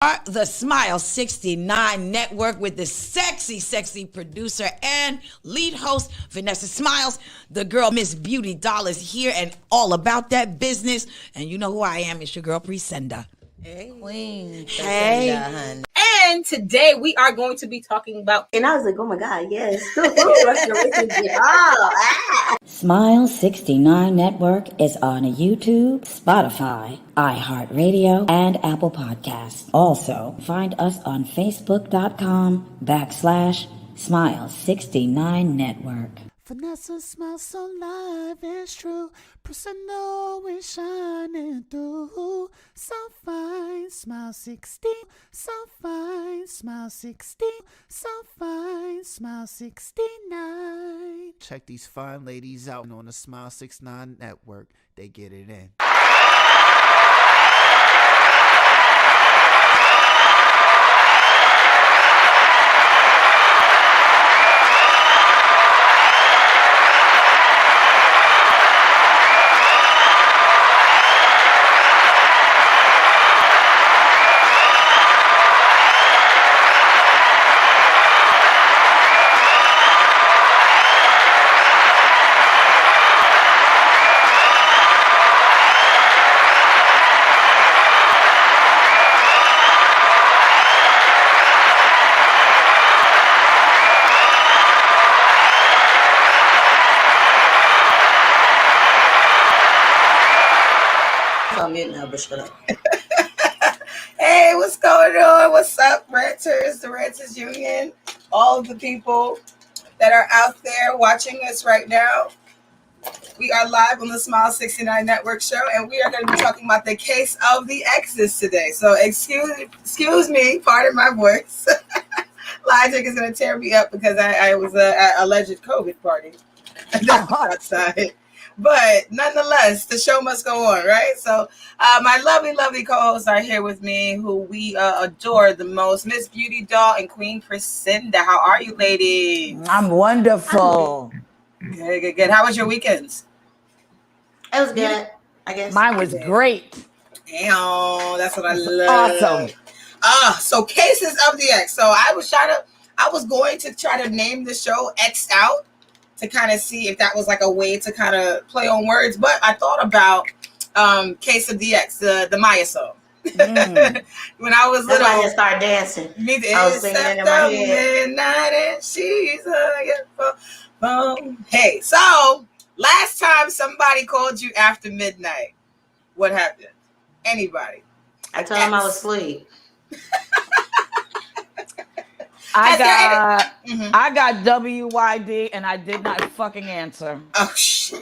The Smilez69 Network with the sexy producer and lead host, Vanessa Smilez. The girl, Mz.Beautidoll, is here and all about that business. And you know who I am. It's your girl, Precenda. Hey, Queen. Hey. Honey. And today we are going to be talking about... And I was like, oh my God, yes. Smilez69 Network is on YouTube, Spotify, iHeartRadio, and Apple Podcasts. Also, find us on Facebook.com/Smilez69 Network. Vanessa smiles so live, it's true. Precenda always shining through. So fine, smile 16. So fine, smile 16. So fine, smile 69. Check these fine ladies out on the Smilez69 Network. They get it in. Hey, what's going on? What's up, renters, the Renters Union, all of the people that are out there watching us right now. We are live on the Smilez69 Network show, and we are going to be talking about the case of the exes today. So excuse me, pardon my voice. Logic is going to tear me up because I was at an alleged COVID party outside. But nonetheless, the show must go on, right? So my lovely co-hosts are here with me, who we adore the most, Mz.Beautidoll and Queen Precenda. How are you, ladies? I'm wonderful. Good. How was your weekends? It was good, I guess. Mine was great. Damn, that's what I love. Awesome. So cases of the ex. So I was going to try to name the show X Out, to kind of see if that was like a way to kind of play on words. But I thought about Case of the X, the Maya song. When I was little. That's why I started dancing. I was singing it in my head. Midnight and she's phone. Hey, so last time somebody called you after midnight, what happened? Anybody? I told him I was asleep. I got WYD and I did not fucking answer. Oh shit.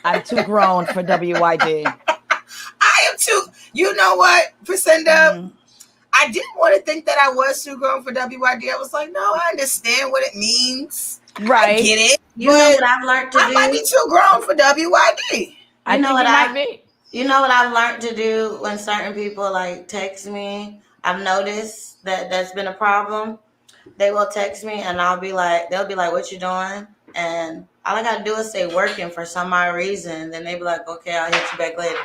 I'm too grown for WYD. I am too. You know what, Precenda? I didn't want to think that I was too grown for WYD. I was like, no, I understand what it means. Right. I get it. You know what I've learned to do? I might be too grown for WYD. You know what I've learned to do when certain people like text me? I've noticed that that's been a problem. They will text me and they'll be like, what you doing? And all I got to do is say working for some odd reason. Then they be like, okay, I'll hit you back later.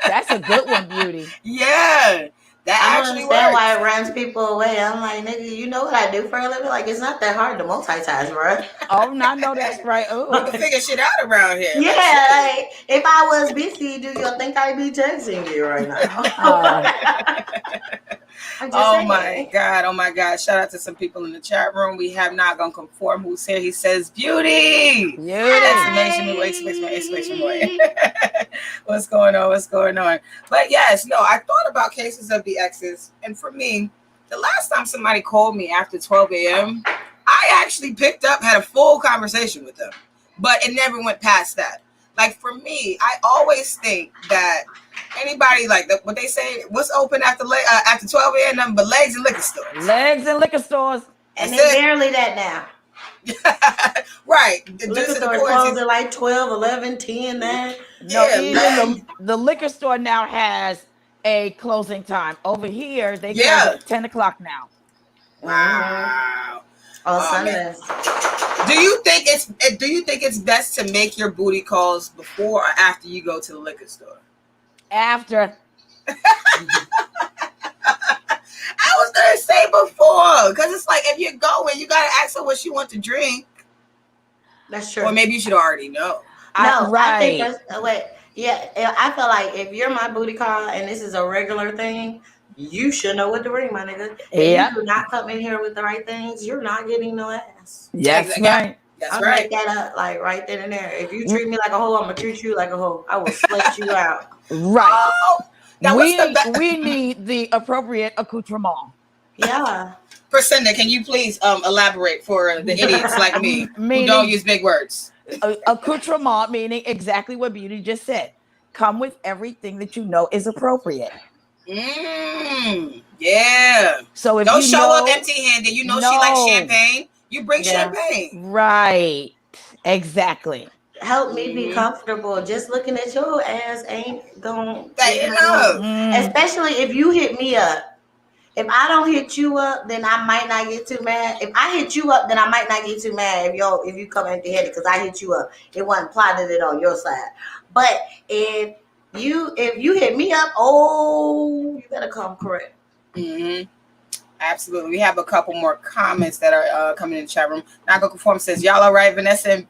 That's a good one, Beauty. Yeah. That I actually understand works. why it runs people away. I'm like, nigga, you know what I do for a living? Like, it's not that hard to multitask, bro. Oh, no, I know that's right. You can figure shit out around here. Yeah, like, if I was busy, do you think I'd be texting you right now? Oh my God. Shout out to some people in the chat room. We have not gonna conform. Who's here? He says beauty. Exclamation point. What's going on? But yes, no, I thought about cases of the exes. And for me, the last time somebody called me after 12 a.m., I actually picked up, had a full conversation with them. But it never went past that. Like for me, I always think that anybody, like what they say, what's open after 12 a.m. nothing but legs and liquor stores. Legs and liquor stores. And they barely that now. Right. The liquor stores close at like 12, 11, 10, 9. No, even the liquor store now has a closing time. Over here, they close at 10 o'clock now. Wow. On Sundays. Do you think it's best to make your booty calls before or after you go to the liquor store? After. what you want to drink. That's true. Or maybe you should already know. I think that's I feel like if you're my booty call and this is a regular thing, you should know what to bring, my nigga. If you do not come in here with the right things, you're not getting no ass. Yes, right. That's I'll right. make that up like right then and there. If you treat me like a hoe, I'm gonna treat you like a hoe. I will slut you out. Right. Oh, now we need the appropriate accoutrement. Yeah. Precenda, can you please elaborate for the idiots like me who don't use big words? Accoutrement meaning exactly what Beauty just said. Come with everything that you know is appropriate. Yeah. So if don't you show up empty-handed, she likes champagne. You bring champagne. Right. Exactly. Help me be comfortable. Just looking at your ass ain't gonna Especially if you hit me up. If I don't hit you up, then I might not get too mad. If I hit you up, then I might not get too mad if you come empty-handed because I hit you up. It wasn't plotted it on your side. But if you hit me up, you better come correct. Absolutely. We have a couple more comments that are coming in the chat room. Nago Conform says, y'all all right? Vanessa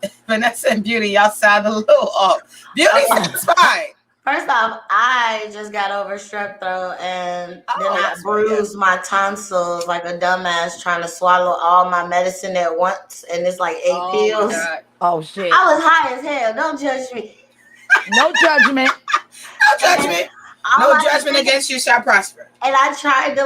and Beauty, y'all sound a little off. Beauty sounds fine. First off, I just got over strep throat and then I bruised my tonsils like a dumbass trying to swallow all my medicine at once. And it's like 8 pills. Oh, shit. I was high as hell. Don't judge me. No judgment. No judgment. No judgment against you shall prosper. And I tried to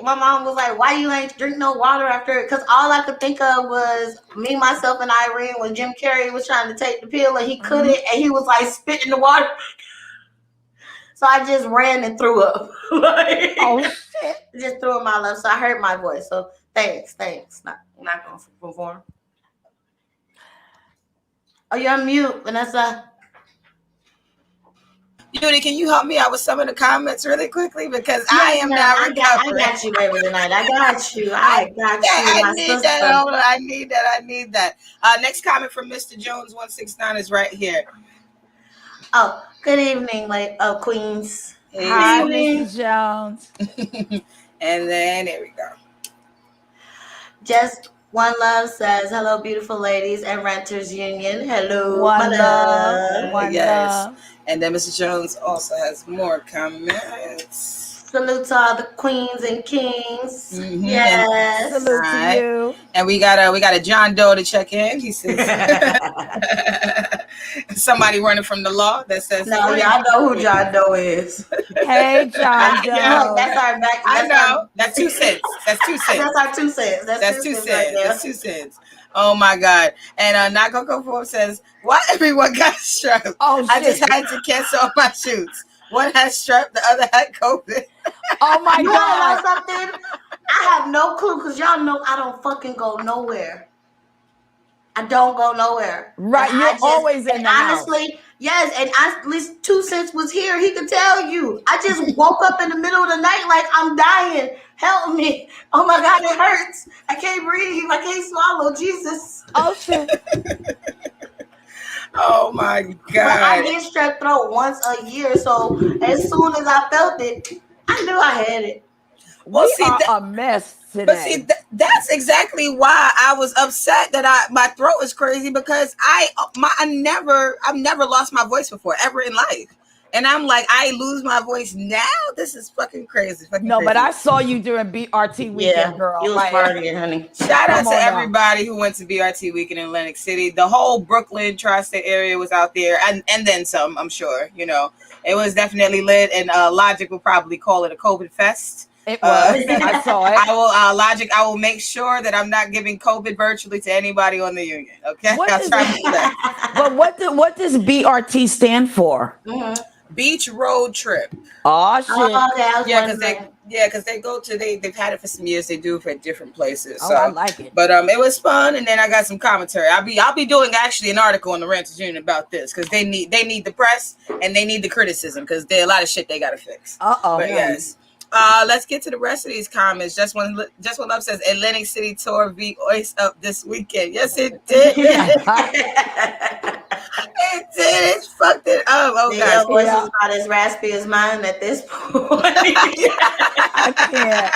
my mom was like, why you ain't drink no water after it? Because all I could think of was me, myself, and Irene when Jim Carrey was trying to take the pill and he couldn't. And he was like spitting the water. So I just ran and threw up. Shit. Just threw up my love. So I heard my voice. So thanks. Not going to perform. Oh, you're on mute, Vanessa. Beauty, can you help me out with some of the comments really quickly? Because I am now recovering. I got you, baby, tonight. I got you. I need that. Next comment from Mr. Jones 169 is right here. Oh, good evening, queens. Hi, Mr. Jones. And then here we go. Just One Love says, hello, beautiful ladies and Renters Union. Hello, One love. One love. And then Mr. Jones also has more comments. Salute to all the queens and kings. Mm-hmm. Yes. Salute to you. And we got a John Doe to check in. He says somebody running from the law that says no, y'all know who John Doe is. Hey, John Doe. That's our back. I know. That's 2 cents. That's 2 cents. That's our 2 cents. That's 2 cents. That's 2 cents. Oh my God. And Not Coco 4 says, why everyone got strep? Oh, shit. I just had to cancel all my shoots. One had strep, the other had COVID. Oh my you God. You know something? I have no clue because y'all know I don't fucking go nowhere. I don't go nowhere. Right. You're always in the honestly, house. Yes. And at least 2 cents was here. He could tell you. I just woke up in the middle of the night like I'm dying. Help me. Oh my God, it hurts. I can't breathe. I can't swallow. Jesus. Oh, shit. Oh my God. But I get strep throat once a year. So as soon as I felt it, I knew I had it. Well, we are a mess today. But see, that's exactly why I was upset that my throat is crazy because I've never lost my voice before ever in life. And I'm like, I lose my voice now? This is fucking crazy. But I saw you during BRT weekend, girl. You was partying, honey. Shout out to everybody who went to BRT weekend in Atlantic City. The whole Brooklyn tri-state area was out there, and then some, I'm sure. You know, it was definitely lit, and Logic will probably call it a COVID fest. It was. I saw it. I will make sure that I'm not giving COVID virtually to anybody on the union. Okay, I'll try to do that. But what does BRT stand for? Mm-hmm. Beach road trip. Oh shit! Because they've had it for some years. They do it for different places. Oh, I like it. But it was fun, and then I got some commentary. I'll be doing actually an article on the Renters Union about this because they need the press and they need the criticism because there's a lot of shit they gotta fix. But yes. Let's get to the rest of these comments. Just one love says Atlantic City tour voice up this weekend. Yes, it did. It did. It's fucked it up. Oh God, your voice is not as raspy as mine at this point. I can't.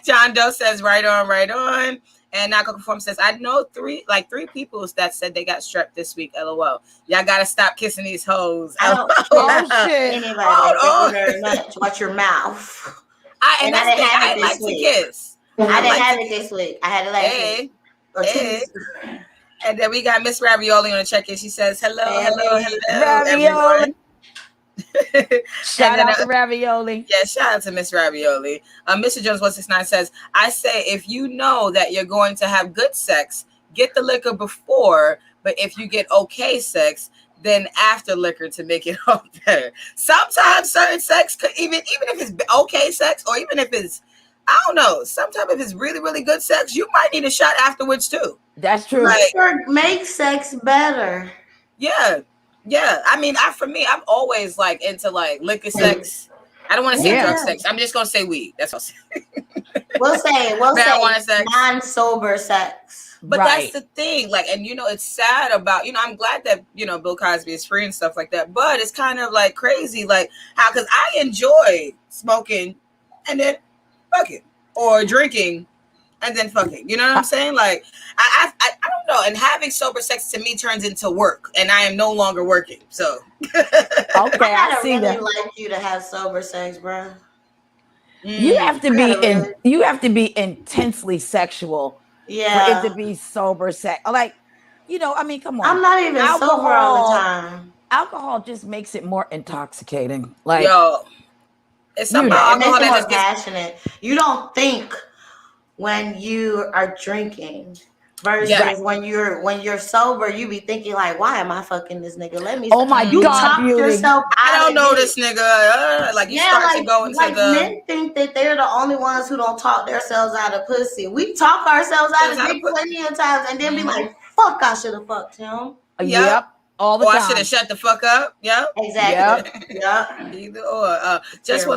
John Doe says right on, right on. And Naka Conform says, I know three people that said they got strep this week. LOL. Y'all gotta stop kissing these hoes. I don't Oh shit shit. anybody. Oh, Thank you very much. Watch your mouth. And I that's the didn't thing. have it I this like to week. kiss. I didn't like have to it this week. I had it last week. Or 2 Hey. weeks ago. And then we got Miss Ravioli on the check-in. She says, hello, Ravioli. everyone. Shout out to Ravioli. Yeah, shout out to Miss Ravioli. Mr. Jones 169 says, I say if you know that you're going to have good sex, get the liquor before, but if you get okay sex, then after liquor to make it all better. Sometimes certain sex could even if it's okay sex, or even if it's, I don't know, sometimes if it's really, really good sex, you might need a shot afterwards too. That's true. Liquor makes sex better. Yeah. I mean, for me, I'm always like into like liquor sex. I don't want to say drug sex. I'm just gonna say weed. That's all. We'll say marijuana sex, non-sober sex. But that's the thing. Like, and it's sad about, I'm glad that Bill Cosby is free and stuff like that. But it's kind of like crazy, like how, because I enjoy smoking and then fucking, or drinking and then fucking. You know what I'm saying? Like, I don't know. And having sober sex to me turns into work, and I am no longer working. So okay, I see really that. like you to have sober sex, bro. You have to be you have to be intensely sexual for it to be sober sex. Like, I mean, come on. I'm not even sober all the time. Alcohol just makes it more intoxicating. Like, it's something about alcohol that just gets passionate. You don't think when you are drinking versus when you're sober, you be thinking like, why am I fucking this nigga? Let me. Oh my you God, talk yourself out. I don't know this nigga. Like, you start to go into men think that they're the only ones who don't talk themselves out of pussy. We talk ourselves out of dick plenty of times, and then be like, fuck, I should have fucked him. Yep. All the time. I should have shut the fuck up. Yep. Exactly. Yep. Either or. Just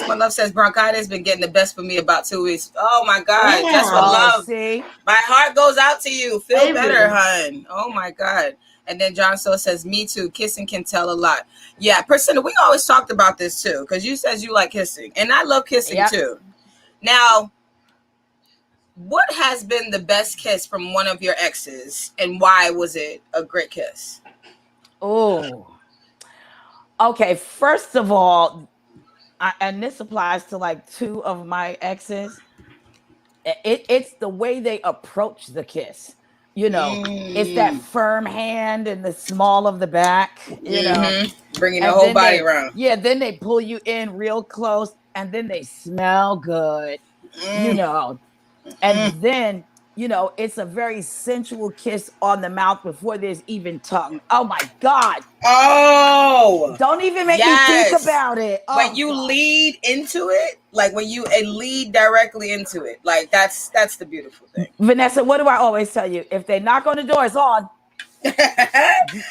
One Love says bronchitis been getting the best for me about 2 weeks. Oh my God. Yeah. Just One Love. See? My heart goes out to you. Feel better, hun. Oh my God. And then John So says, me too. Kissing can tell a lot. Yeah, Precenda, we always talked about this too, because you said you like kissing. And I love kissing too. Now, what has been the best kiss from one of your exes, and why was it a great kiss? Oh. Okay, first of all, and this applies to like 2 of my exes, it's the way they approach the kiss. It's that firm hand and the small of the back, bringing the whole body around. Yeah, then they pull you in real close, and then they smell good, and then it's a very sensual kiss on the mouth before there's even tongue. Oh my God. Oh, don't even make me think about it. When you lead into it, like when you lead directly into it, like that's the beautiful thing. Vanessa, what do I always tell you? If they knock on the door, it's on.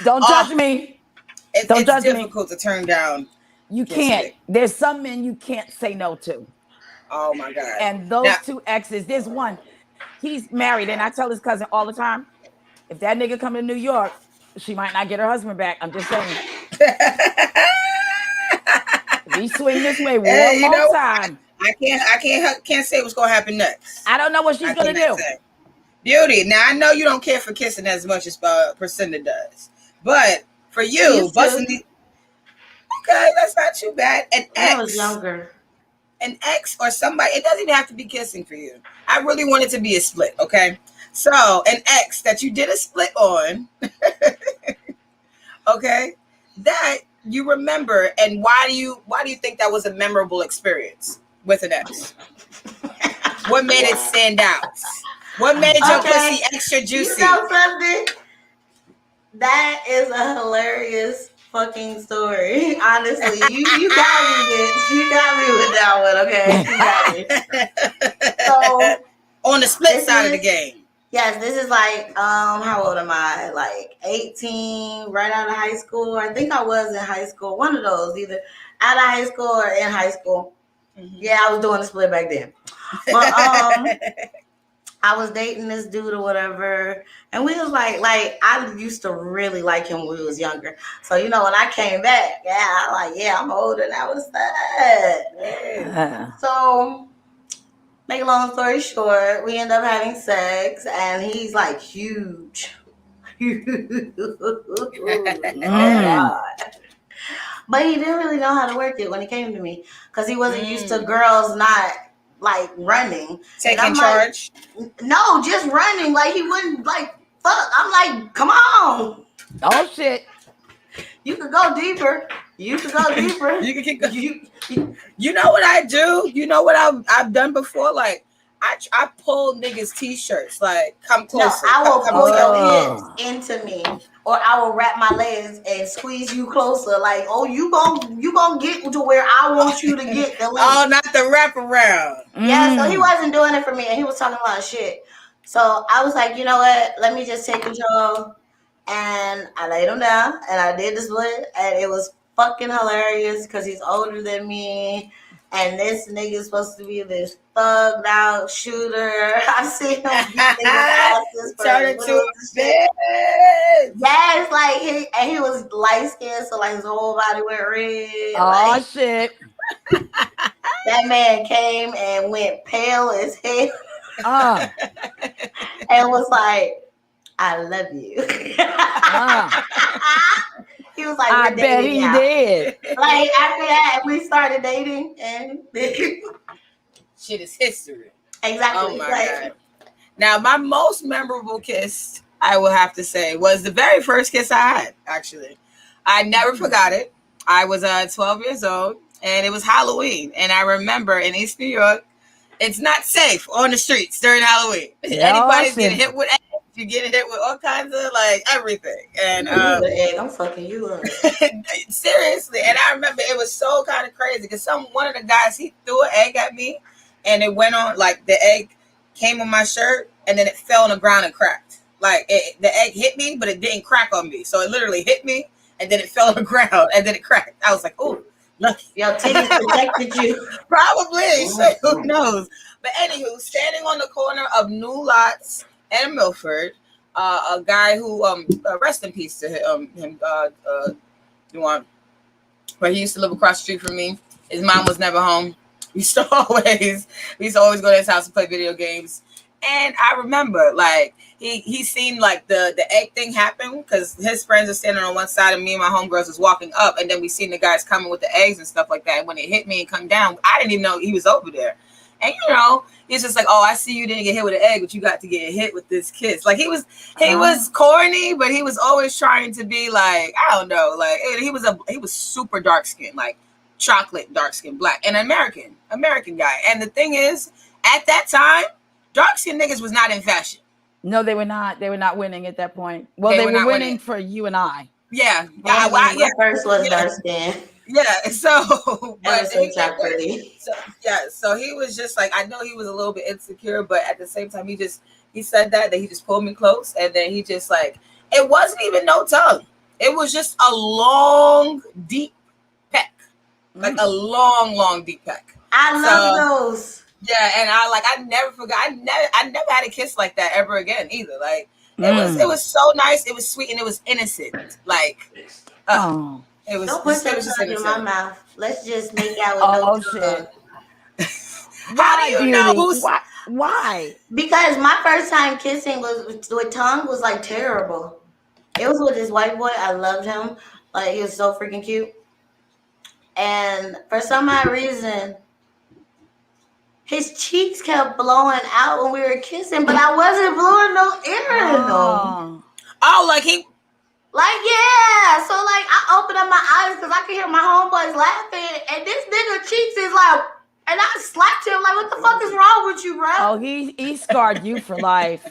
Don't judge me. It's difficult to turn down. You can't. There's some men you can't say no to. Oh my God. And those 2 exes, there's one. He's married, and I tell his cousin all the time, if that nigga come to New York, she might not get her husband back. I'm just saying. If he swing this way one more time. I can't say what's gonna happen next. I don't know what she's gonna do. Beauty. Now I know you don't care for kissing as much as Precenda does, but for you, busting the okay, that's not too bad. I was younger. An ex or somebody, it doesn't even have to be kissing for you. I really want it to be a split, okay? So an ex that you did a split on, okay, that you remember, and why do you think that was a memorable experience with an ex? What made it stand out? What made your pussy extra juicy? You know something? That is a hilarious fucking story. Honestly, you got me, bitch. You got me with that one, okay? You got me. So on the split side of the game. Yes, this is like how old am I? Like 18, right out of high school. I think I was in high school. One of those, either out of high school or in high school. Mm-hmm. Yeah, I was doing the split back then. But I was dating this dude or whatever, and we was like I used to really like him when we was younger. So when I came back, I'm older now. What's that? Yeah. So Make a long story short, we end up having sex, and he's like huge. Oh God. But he didn't really know how to work it when it came to me because he wasn't used to girls not like running. Taking and I'm charge. Like, no, just running. Like he wouldn't like fuck. I'm like, come on. Oh shit. You could go deeper. You could go deeper. You can keep going. You know what I do? You know what I've done before? Like I pull niggas t-shirts. Like come closer. No, I will come pull your Oh. hips into me, or I will wrap my legs and squeeze you closer. Like, oh, you gonna get to where I want you to get. Oh, not the wraparound. Yeah, so he wasn't doing it for me, and he was talking a lot of shit. So I was like, you know what? Let me just take control. And I laid him down, and I did the split, and it was fucking hilarious because he's older than me, and this nigga's supposed to be this thugged out shooter. I've seen him beat niggas' asses for Turn into a bitch. Yeah, it's like he was light skinned, so like his whole body went red. Oh like, shit. That man came and went pale as hell. And was like, I love you. He was like, I bet he did. Like after that, we started dating, and shit is history. Exactly. Oh my God. Now, my most memorable kiss, I will have to say, was the very first kiss I had. Actually, I never forgot it. I was 12 years old, and it was Halloween. And I remember in East New York, it's not safe on the streets during Halloween. Anybody's getting hit with eggs. You get hit with all kinds of like everything. And I'm fucking you up. Seriously. And I remember it was so kind of crazy because one of the guys, he threw an egg at me, and it went on like the egg came on my shirt, and then it fell on the ground and cracked. Like the egg hit me, but it didn't crack on me. So it literally hit me, and then it fell on the ground, and then it cracked. I was like, "Oh, lucky." Your titties protected you. Probably. So who knows? But anywho, standing on the corner of New Lots and Milford, a guy who rest in peace to him. But he used to live across the street from me. His mom was never home. We used to always go to his house and play video games. And I remember, like, he seen like the egg thing happen because his friends are standing on one side and me and my homegirls was walking up, and then we seen the guys coming with the eggs and stuff like that. And when it hit me and come down, I didn't even know he was over there. And he's just like, "Oh, I see you didn't get hit with an egg, but you got to get hit with this kiss." Like he was corny, but he was always trying to be like, I don't know, like he was super dark skinned, like chocolate dark skin, black, and American guy. And the thing is, at that time, dark skinned niggas was not in fashion. No, they were not. They were not winning at that point. Well, they were winning for you and I. Yeah. My first was dark skin. Yeah, so but so he was just like, I know he was a little bit insecure, but at the same time, he said that he just pulled me close, and then he just like, it wasn't even no tongue. It was just a long, deep peck, like a long, deep peck. I love those. Yeah, and I never forgot. I never had a kiss like that ever again either. Like it was so nice. It was sweet and it was innocent. Like, it was. Don't put that tongue in my mouth. Let's just make out with no tongue. How do you know? Why? Because my first time kissing with tongue was like terrible. It was with this white boy. I loved him. Like he was so freaking cute. And for some odd reason, his cheeks kept blowing out when we were kissing, but I wasn't blowing no air in them. Oh, like he. Like, yeah. So, like, I opened up my eyes because I could hear my homeboys laughing, and this nigga cheeks is like, and I slapped him like, what the fuck is wrong with you, bro? Oh, he scarred you for life.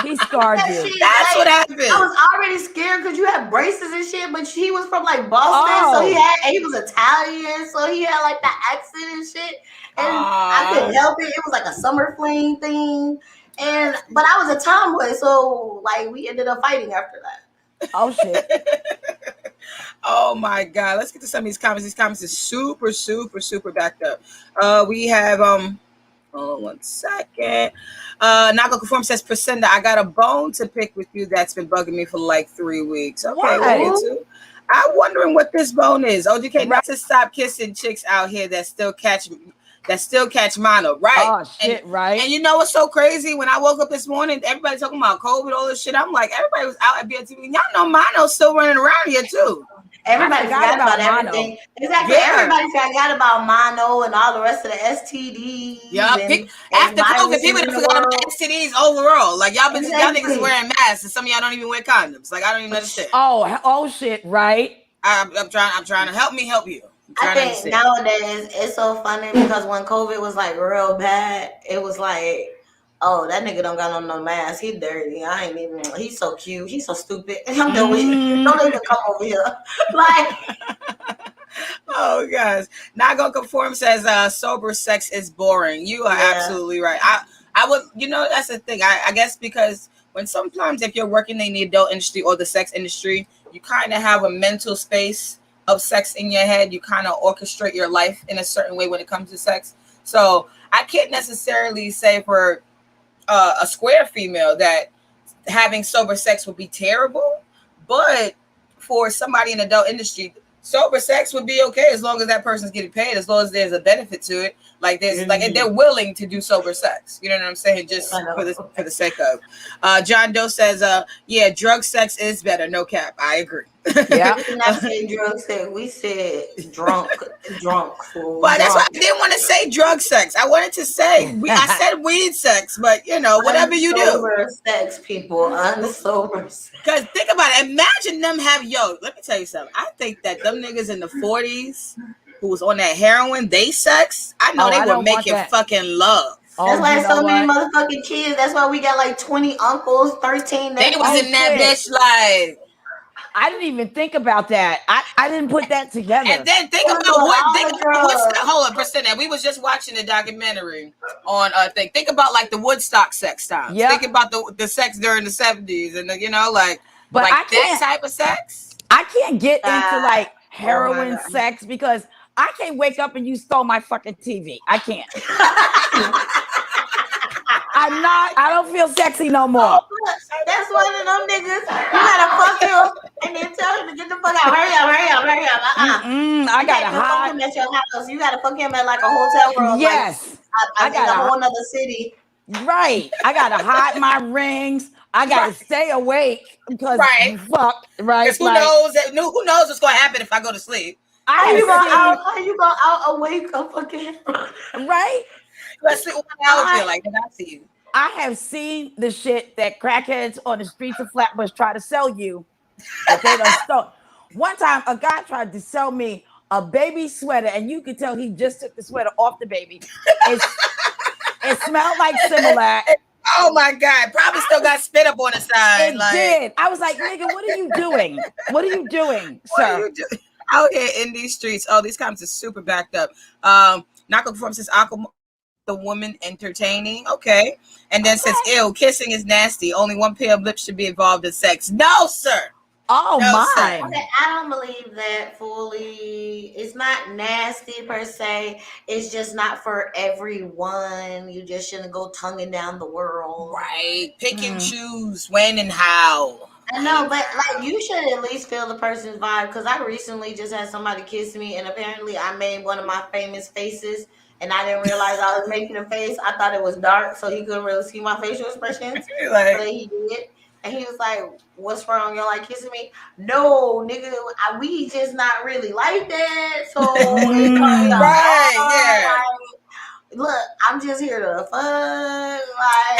He scarred you. That's what happened. I was already scared because you had braces and shit, but he was from like Boston, so he was Italian, so he had like that accent and shit. And I couldn't help it. It was like a summer fling thing. But I was a tomboy, so like we ended up fighting after that. Oh shit. Oh my God. Let's get to some of these comments. These comments are super, super, super backed up. We have hold on 1 second. Not gonna conform says Precenda, I got a bone to pick with you that's been bugging me for like 3 weeks. Okay, we'll get to. I'm wondering what this bone is. OGK, not to stop kissing chicks out here that still catch that still catch mono, right? Oh shit, right? And you know what's so crazy? When I woke up this morning, everybody talking about COVID, all this shit. I'm like, everybody was out at BLTV. Y'all know mono's still running around here too. Everybody forgot about mono. everything. Exactly. Yeah. Everybody forgot about mono and all the rest of the STDs. Yeah. After COVID, people forgot about STDs overall. Like y'all niggas wearing masks, and some of y'all don't even wear condoms. Like I don't even understand. Oh shit, right? I'm trying to help you. I think nowadays it's so funny because when COVID was like real bad, it was like, oh, that nigga don't got no mask. He dirty. I ain't even. He's so cute. He's so stupid. I'm done with you. Don't even come over here. Like, oh gosh, not gonna conform says sober sex is boring. You are absolutely right. I would, that's the thing. I guess because when sometimes if you're working in the adult industry or the sex industry, you kind of have a mental space of sex in your head. You kind of orchestrate your life in a certain way when it comes to sex. So I can't necessarily say for a square female that having sober sex would be terrible, but for somebody in the adult industry, sober sex would be okay as long as that person's getting paid, as long as there's a benefit to it. Like there's like they're willing to do sober sex. You know what I'm saying? Just for the sake of. John Doe says, yeah, drug sex is better. No cap. I agree. Yeah. We did not say drug sex. We said drunk. But that's why I didn't want to say drug sex. I wanted to say I said weed sex, but whatever you do. Unsober sex, people. Unsober sex. Because think about it. Imagine them let me tell you something. I think that them niggas in the 40s who was on that heroin, they sex. I know they were making fucking love. That's why so many motherfucking kids. That's why we got like 20 uncles, 13. They was in that bitch like. I didn't even think about that. I didn't put that together. And then think about hold on, Precenda. We was just watching a documentary on think about like the Woodstock sex times. Yep. Think about the sex during the 70s and but like that type of sex. I can't get into like heroin sex because I can't wake up and you stole my fucking TV. I can't. I don't feel sexy no more. That's one of them niggas. You gotta fuck him and then tell him to get the fuck out. Hurry up. I gotta hide him at your house. You gotta fuck him at like a hotel room. Yes. Like, I got a whole nother city. Right. I gotta hide my rings. I gotta stay awake because fuck. Right. Because who knows what's gonna happen if I go to sleep. How you gonna out awake a fucking right? Let's see what I feel like that I see you. I have seen the shit that crackheads on the streets of Flatbush try to sell you. That they don't stole. One time, a guy tried to sell me a baby sweater, and you could tell he just took the sweater off the baby. It smelled like Similac. Oh my God! Probably still got spit up on the side. It did. I was like, nigga, what are you doing? What are you doing, sir? Out here in these streets. Oh, these comments are super backed up. Knock on says the woman entertaining. Okay. And then says, ew, kissing is nasty. Only one pair of lips should be involved in sex. No, sir. Oh, no, my. Okay, I don't believe that fully. It's not nasty per se. It's just not for everyone. You just shouldn't go tonguing down the world. Right. Pick and choose when and how. I know, but like you should at least feel the person's vibe. Because I recently just had somebody kiss me, and apparently I made one of my famous faces. And I didn't realize I was making a face. I thought it was dark, so he couldn't really see my facial expressions. But he did. And he was like, what's wrong? You're like kissing me? No, nigga, we just not really like that. So it's right, look, I'm just here to fun.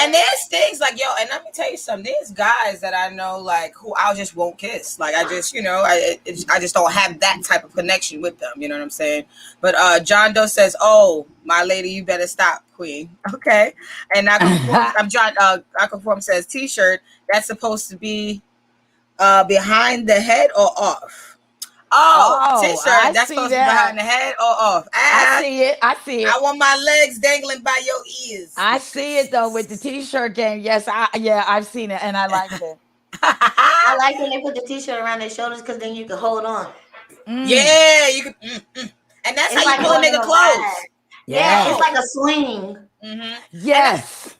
And there's things like, yo, and let me tell you something. There's guys that I know, like, who I just won't kiss. Like, I just, I just don't have that type of connection with them. You know what I'm saying? But John Doe says, oh, my lady, you better stop, queen. Okay. And Conform says, t-shirt, that's supposed to be behind the head or off? Oh, t-shirt, that's supposed to be behind the head or off? I see it. I want my legs dangling by your ears. I see it though with the t-shirt game. Yes, I've seen it and I like it. I like when they put the t-shirt around their shoulders because then you can hold on. Yeah, you can. And that's how you pull a nigga close. Yeah, it's like a swing. Mm-hmm. Yes.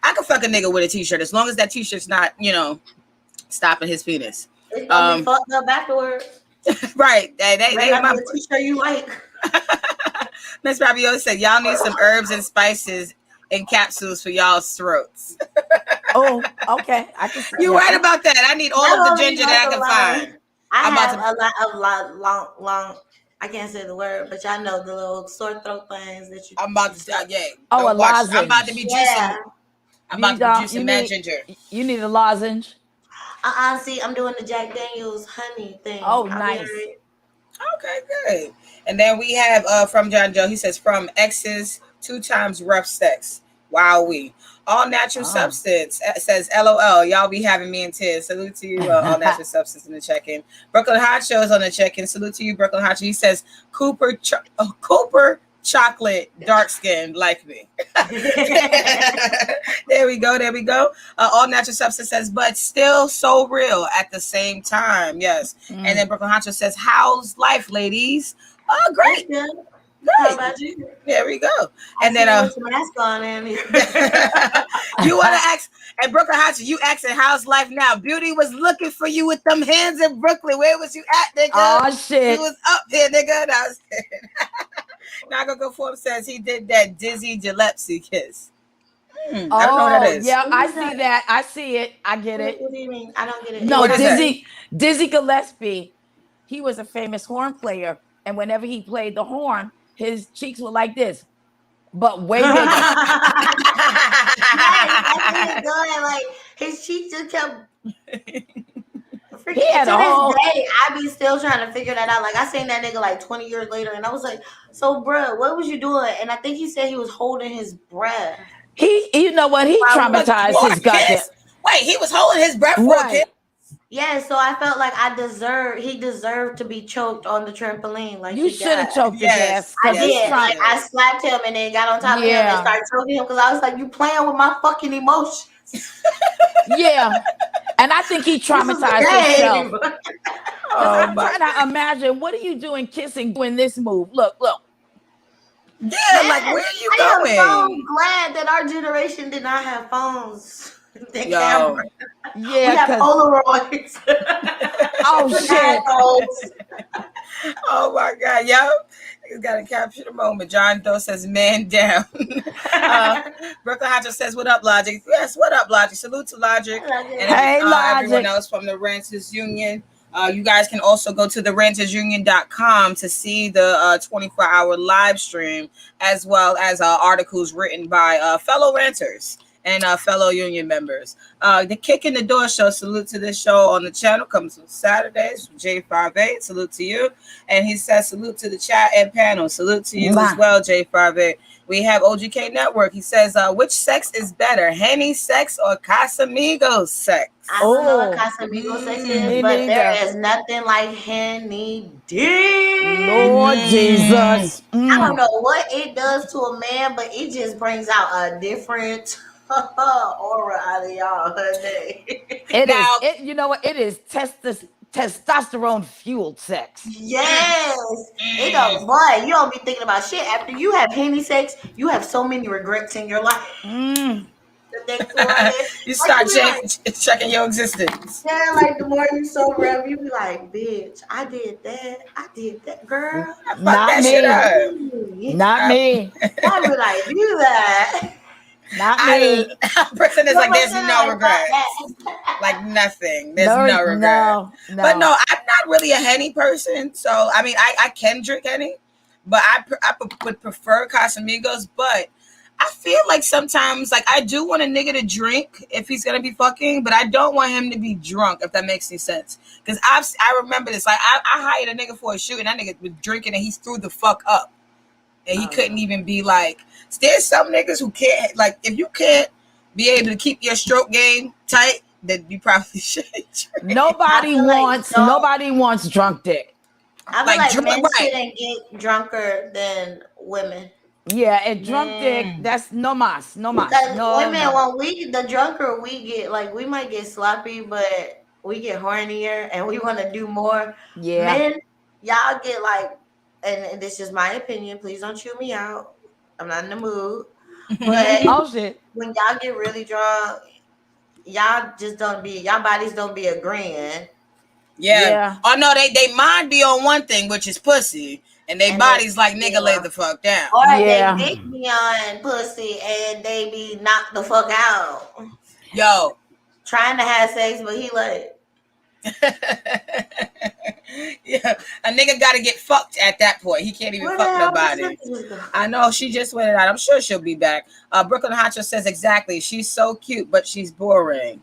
I can fuck a nigga with a t-shirt as long as that t-shirt's not, stopping his penis. It's gonna be fucked up afterwards. Right. They a t-shirt you like. Miss Fabiola said, y'all need some herbs and spices in capsules for y'all's throats. Oh, okay. I can see. You're right about that. I need all of the ginger that I can find. I I'm about have a lot of long. I can't say the word, but y'all know the little sore throat things that you. I'm about to start. Yeah. Oh, a Don't watch. I'm lozenge. about to be juicing. I'm about to be juicing that ginger. You need a lozenge. See, I'm doing the Jack Daniels honey thing. Oh, I'll nice. be all right. Okay, good. And then we have from John Joe. He says from exes 2 times rough sex. Wowee. All natural substance says LOL. Y'all be having me in tears. Salute to you, all natural substance in the check-in. Brooklyn Hot Show is on the check-in. Salute to you, Brooklyn Hot Show. He says Cooper chocolate, dark skin like me. There we go. All natural substance says, but still so real at the same time. Yes. And then Brooklyn Honcho says, how's life, ladies? Oh, great. Good. Great. How about you? There we go. And then what's your mask on in here. You want to ask, and Brooklyn Honcho, you asking how's life now? Beauty was looking for you with them hands in Brooklyn. Where was you at, nigga? Oh, shit. You was up there, nigga. Naga Go Form says he did that Dizzy Gillespie kiss. I don't know what that is. Yeah, I see that. I see it. I get it. What do you mean? I don't get it. No, Dizzy Gillespie, he was a famous horn player. And whenever he played the horn, his cheeks were like this, but way bigger. Yes, like his cheeks just kept. He had a whole day, I be still trying to figure that out. Like I seen that nigga like 20 years later, and I was like, "So, bruh, what was you doing?" And I think he said he was holding his breath. You know what? He traumatized his goddamn. Wait, he was holding his breath for a kiss? Yeah, so I felt like he deserved to be choked on the trampoline. Like you should have choked his ass. I did. Like I slapped him and then got on top of him and started choking him because I was like, "You playing with my fucking emotions?" Yeah, and I think he traumatized himself. I'm trying to imagine, what are you doing kissing doing this move? Look. Yeah, like where are you going? I'm so glad that our generation did not have phones. Yo. Yeah, we have Polaroids. Oh shit. Oh my God, yo. You gotta capture the moment. John Doe says, man down. Brooklyn Hodges says, what up, Logic? Yes, what up, Logic? Salute to Logic. And everyone else from the Renters Union. You guys can also go to therentersunion.com to see the 24-hour live stream, as well as articles written by fellow renters and fellow union members. The Kick in the Door show, salute to this show on the channel, comes on Saturdays from J58. Salute to you. And he says, salute to the chat and panel. Salute to you as well, J58. We have OGK Network. He says, which sex is better, Henny sex or Casamigos sex? I don't know what Casamigos sex is, but there is nothing like Henny dick. Lord Jesus. I don't know what it does to a man, but it just brings out a different aura out of y'all, honey. It is. You know what? It is testosterone fueled sex. Yes. It does. Boy, you don't be thinking about shit. After you have Henny sex, you have so many regrets in your life. You start checking your existence. Yeah, like the more you sober up, you be like, bitch, I did that, girl. Not me. Not me. I be like, do that. Not me. Person is like, there's no regret. Like nothing. There's no regret. No. But no, I'm not really a Henny person. So, I mean, I can drink Henny, but I would prefer Casamigos. But I feel like sometimes, like, I do want a nigga to drink if he's going to be fucking, but I don't want him to be drunk, if that makes any sense. Because I remember this. Like, I hired a nigga for a shoot, and that nigga was drinking, and he threw the fuck up. And he couldn't even be like, there's some niggas who can't, like, if you can't be able to keep your stroke game tight, then you probably should drink. Nobody wants drunk dick. I feel like men shouldn't get drunker than women. Yeah, and drunk dick, that's no mas. Women, when the drunker we get, like, we might get sloppy, but we get hornier and we want to do more. Yeah. Men, y'all get like, and this is my opinion, please don't chew me out. I'm not in the mood. But oh shit. When y'all get really drunk, y'all bodies don't be agreeing. Yeah. Oh no, they mind be on one thing, which is pussy. And they bodies like, nigga, lay the fuck down. Or Yeah. they dick me on pussy and they be knocked the fuck out. Yo. Trying to have sex, but he like. Yeah, a nigga got to get fucked at that point. He can't even fuck nobody. I know, she just went out. I'm sure she'll be back. Brooklyn Hacho says exactly. She's so cute, but she's boring.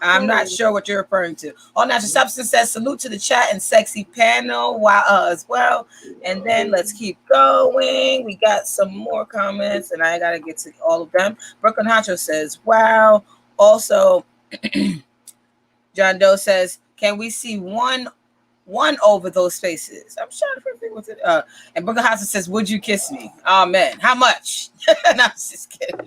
I'm not sure what you're referring to. All Natural Substance says salute to the chat and sexy panel as well. And then let's keep going. We got some more comments, and I gotta get to all of them. Brooklyn Hacho says, wow. Also, John Doe says, can we see one over those faces? I'm trying to think what's it. And Brooklyn Hacho says, would you kiss me? Oh man, how much? No, I'm just kidding.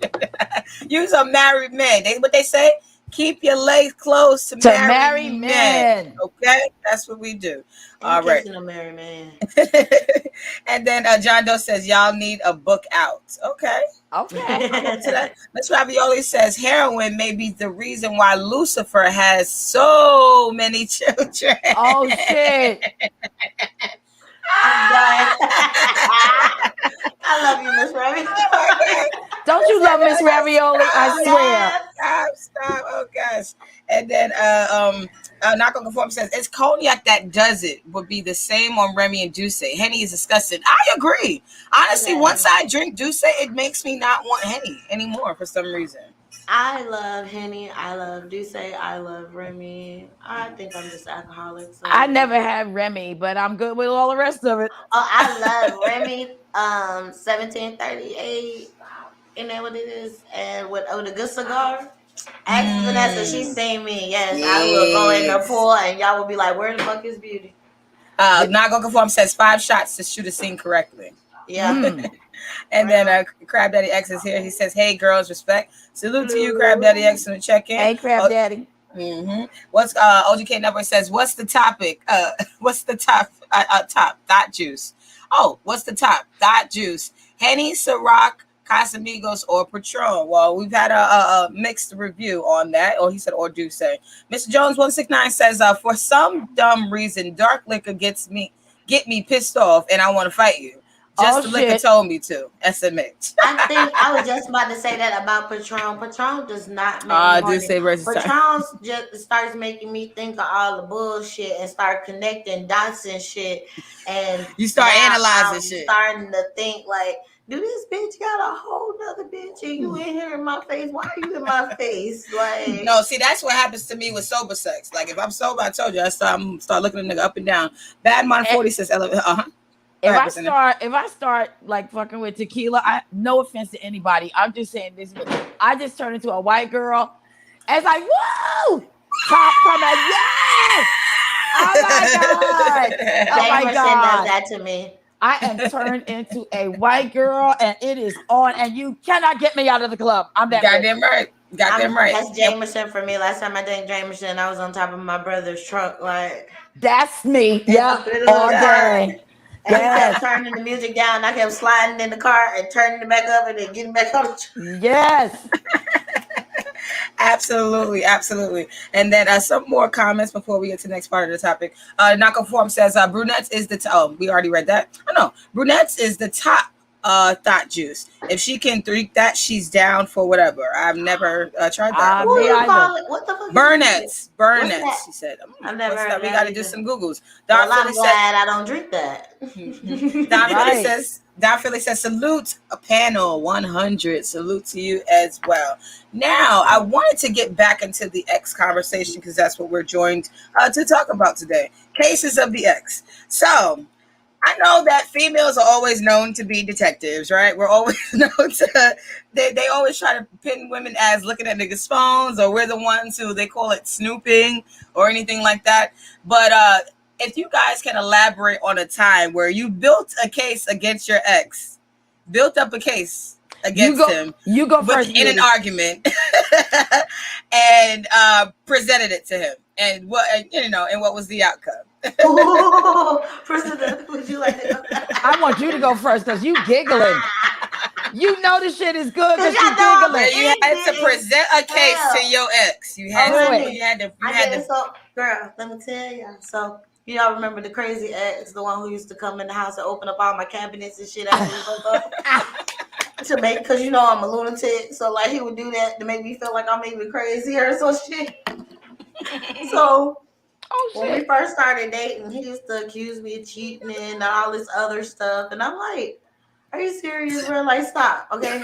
Use a married man. What they say? Keep your legs closed to marry men. Okay, that's what we do. All right. A married man. And then John Doe says, y'all need a book out. Okay. Miss Ravioli says heroin may be the reason why Lucifer has so many children. Oh shit. I'm done. I love you, Miss Ravioli. Don't you love Miss Ravioli? I swear. Stop. Oh gosh. And then Not Gonna Conform says it's cognac that does it. Would be the same on Remy and Douce. Henny is disgusting. I agree. Honestly, once I drink Douce, it makes me not want Henny anymore for some reason. I love Henny. I love Douce. I love Remy. I think I'm just alcoholic. So. I never had Remy, but I'm good with all the rest of it. Oh, I love Remy. 1738. Isn't that what it is? And with a good cigar. Ask Vanessa, she's seen me. Yes, I will go in the pool and y'all will be like, where the fuck is Beauty? Not Gonna Conform says 5 shots to shoot a scene correctly. Yeah. And then Crab Daddy X is here. He says, hey girls, respect. Salute to you, Crab Daddy X, in the check-in. Hey, Crab Daddy. What's OGK Network says, what's the topic? What's the top? Dot juice. Oh, what's the top? Dot juice. Henny, Ciroc, Casamigos, or Patron. Well, we've had a mixed review on that. Or he said, or do say. Mr. Jones 169 says, for some dumb reason, dark liquor get me pissed off, and I want to fight you. Just the liquor told me to. SMH. I think I was just about to say that about Patron. Patron does not make me horny. Patron just starts making me think of all the bullshit and start connecting dots and shit. And you start analyzing shit. Starting to think like, do this bitch got a whole nother bitch and you in here in my face? Why are you in my face? Like, no, see, that's what happens to me with sober sex. Like if I'm sober, I told you, I start looking at the nigga up and down. Badmon 40 says, If I start like fucking with tequila, no offense to anybody, I'm just saying this. I just turn into a white girl. And it's like, woo! Top coming, yes! Oh my god! Oh my god! Does that to me. I am turned into a white girl, and it is on. And you cannot get me out of the club. I'm that goddamn right. Goddamn right. That's Jameson for me. Last time I drank Jameson, I was on top of my brother's trunk. Like that's me. Yeah, all day. And he kept turning the music down. I kept sliding in the car and turning it back up and then getting back on the truck. Yes. Absolutely. And then some more comments before we get to the next part of the topic. Not Conform says brunettes is the top. Oh, we already read that. Oh no, brunettes is the top thought juice. If she can drink that, she's down for whatever. I've never tried that. What do you call it? What the fuck? Burnettes. She said. I've never heard that. We got to do some Googles. I'm glad I don't drink that. Don Philly says, salute a panel 100. Salute to you as well. Now, I wanted to get back into the X conversation because that's what we're joined to talk about today. Cases of the X. So, I know that females are always known to be detectives, right? We're always known to, they always try to pin women as looking at niggas' phones, or we're the ones who they call it snooping or anything like that. But if you guys can elaborate on a time where you built a case against your ex, built up a case against him, you go first in an argument, and presented it to him, and what was the outcome? Precenda, would you like to go? I want you to go first because you giggling. You know the shit is good because you giggling. You had to present a case to your ex. You had to. So, girl, let me tell you. So Y'all remember the crazy ex, the one who used to come in the house and open up all my cabinets and shit after we broke up? To make, because you know I'm a lunatic, so like he would do that to make me feel like I'm even crazier or some shit. So when we first started dating, he used to accuse me of cheating and all this other stuff, and I'm like, "Are you serious, bro? Like, stop, okay?"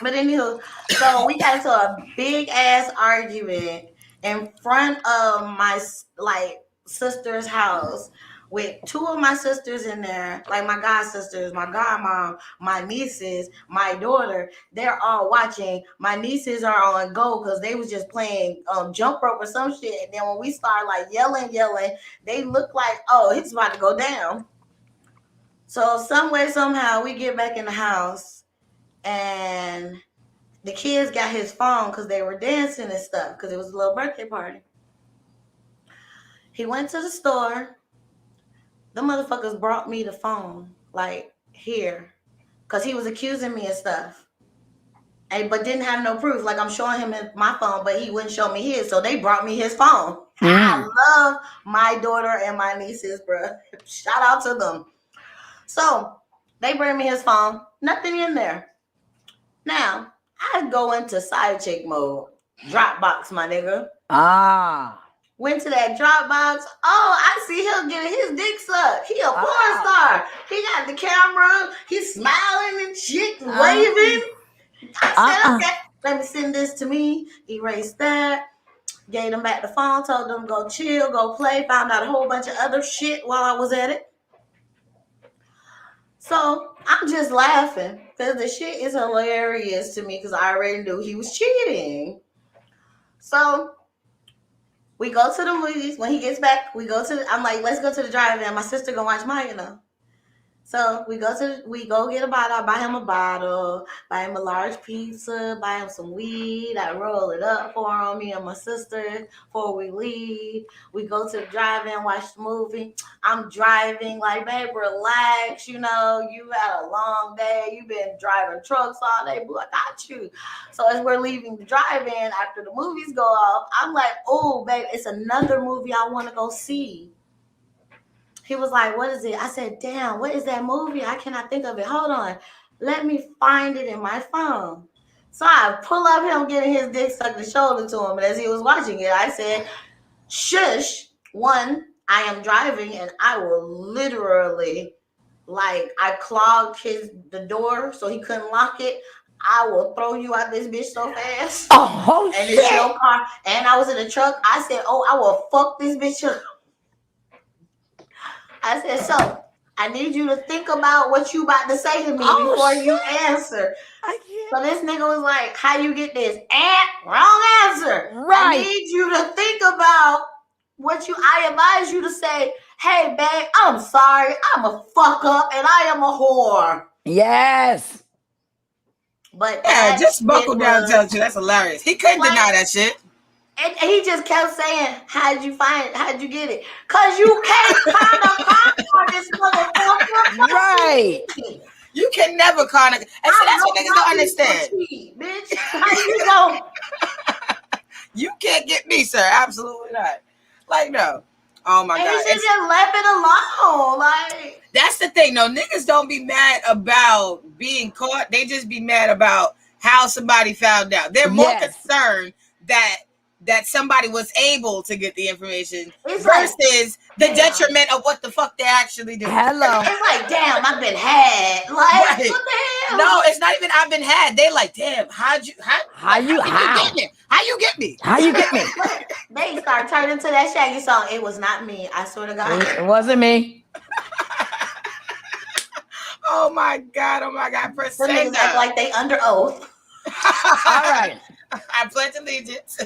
But anywho, so we got into a big ass argument in front of my like sister's house with two of my sisters in there, like my god sisters, my godmom, my nieces, my daughter. They're all watching. My nieces are on go because they was just playing jump rope or some shit. And then when we start like yelling, they look like, oh, it's about to go down. So some way, somehow, we get back in the house and the kids got his phone because they were dancing and stuff because it was a little birthday party. He went to the store. The motherfuckers brought me the phone, like, here, because he was accusing me of stuff. But didn't have no proof. Like, I'm showing him my phone, but he wouldn't show me his, so they brought me his phone. I love my daughter and my nieces, bro. Shout out to them. So they bring me his phone. Nothing in there. Now, I go into side chick mode. Dropbox, my nigga. Went to that Dropbox. Oh, I see him getting his dick sucked. He a porn star. He got the camera. He's smiling and shit, waving. I said, okay, let me send this to me. Erase that. Gave him back the phone. Told him go chill, go play. Found out a whole bunch of other shit while I was at it. So I'm just laughing because the shit is hilarious to me because I already knew he was cheating. So we go to the movies. When he gets back, I'm like, let's go to the drive-in. My sister gonna watch mine, you know. So we go get a bottle. I buy him a bottle, buy him a large pizza, buy him some weed. I roll it up for him, me and my sister, before we leave. We go to the drive-in, watch the movie. I'm driving, like, babe, relax. You know, you had a long day. You've been driving trucks all day, boo. I got you. So as we're leaving the drive-in, after the movies go off, I'm like, oh, babe, it's another movie I want to go see. He was like, what is it? I said, damn, what is that movie? I cannot think of it. Hold on. Let me find it in my phone. So I pull up him getting his dick sucked and shoulder to him. And as he was watching it, I said, shush. One, I am driving and I will literally, like, I clogged the door so he couldn't lock it. I will throw you out this bitch so fast. Oh, and shit. It's your car. And I was in the truck. I said, oh, I will fuck this bitch up. I said, so I need you to think about what you about to say to me before you answer. So this nigga was like, how you get this? Wrong answer. Right. I need you to think about I advise you to say, hey, babe, I'm sorry. I'm a fuck up and I am a whore. Yes. But yeah, just buckle down and tell you. That's hilarious. He couldn't deny that shit. And he just kept saying, how'd you get it? Because you can't kind of this motherfucker. Right. You can never con a... And so that's what niggas don't understand. Bitch, how you know? You can't get me, sir. Absolutely not. Like, no. Oh, my God. He should just left it alone. Like, that's the thing, though. Niggas don't be mad about being caught. They just be mad about how somebody found out. They're more concerned that somebody was able to get the information versus the detriment of what the fuck they actually do. Hello. It's like, damn, I've been had. Like, what the hell? No, it's not even I've been had. They like, damn, how you get me? They start turning to that Shaggy song. It was not me. I swear to God. It wasn't me. Oh my God. Precenda. Some niggas act like they under oath. All right. I pledge allegiance.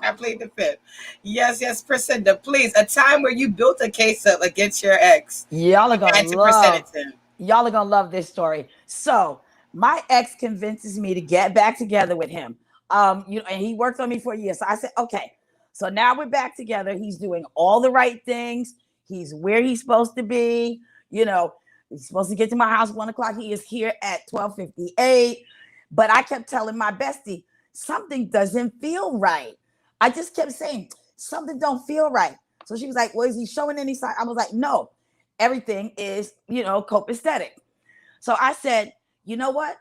I plead the fifth. Yes, Precenda. Please, a time where you built a case up against your ex. Y'all are gonna love this story. So my ex convinces me to get back together with him. And he worked on me for a year. So I said, okay. So now we're back together. He's doing all the right things. He's where he's supposed to be. You know, he's supposed to get to my house 1 o'clock. He is here at 12:58. But I kept telling my bestie, something doesn't feel right. I just kept saying, something don't feel right. So she was like, well, is he showing any sign? I was like, no, everything is, copacetic. So I said, you know what?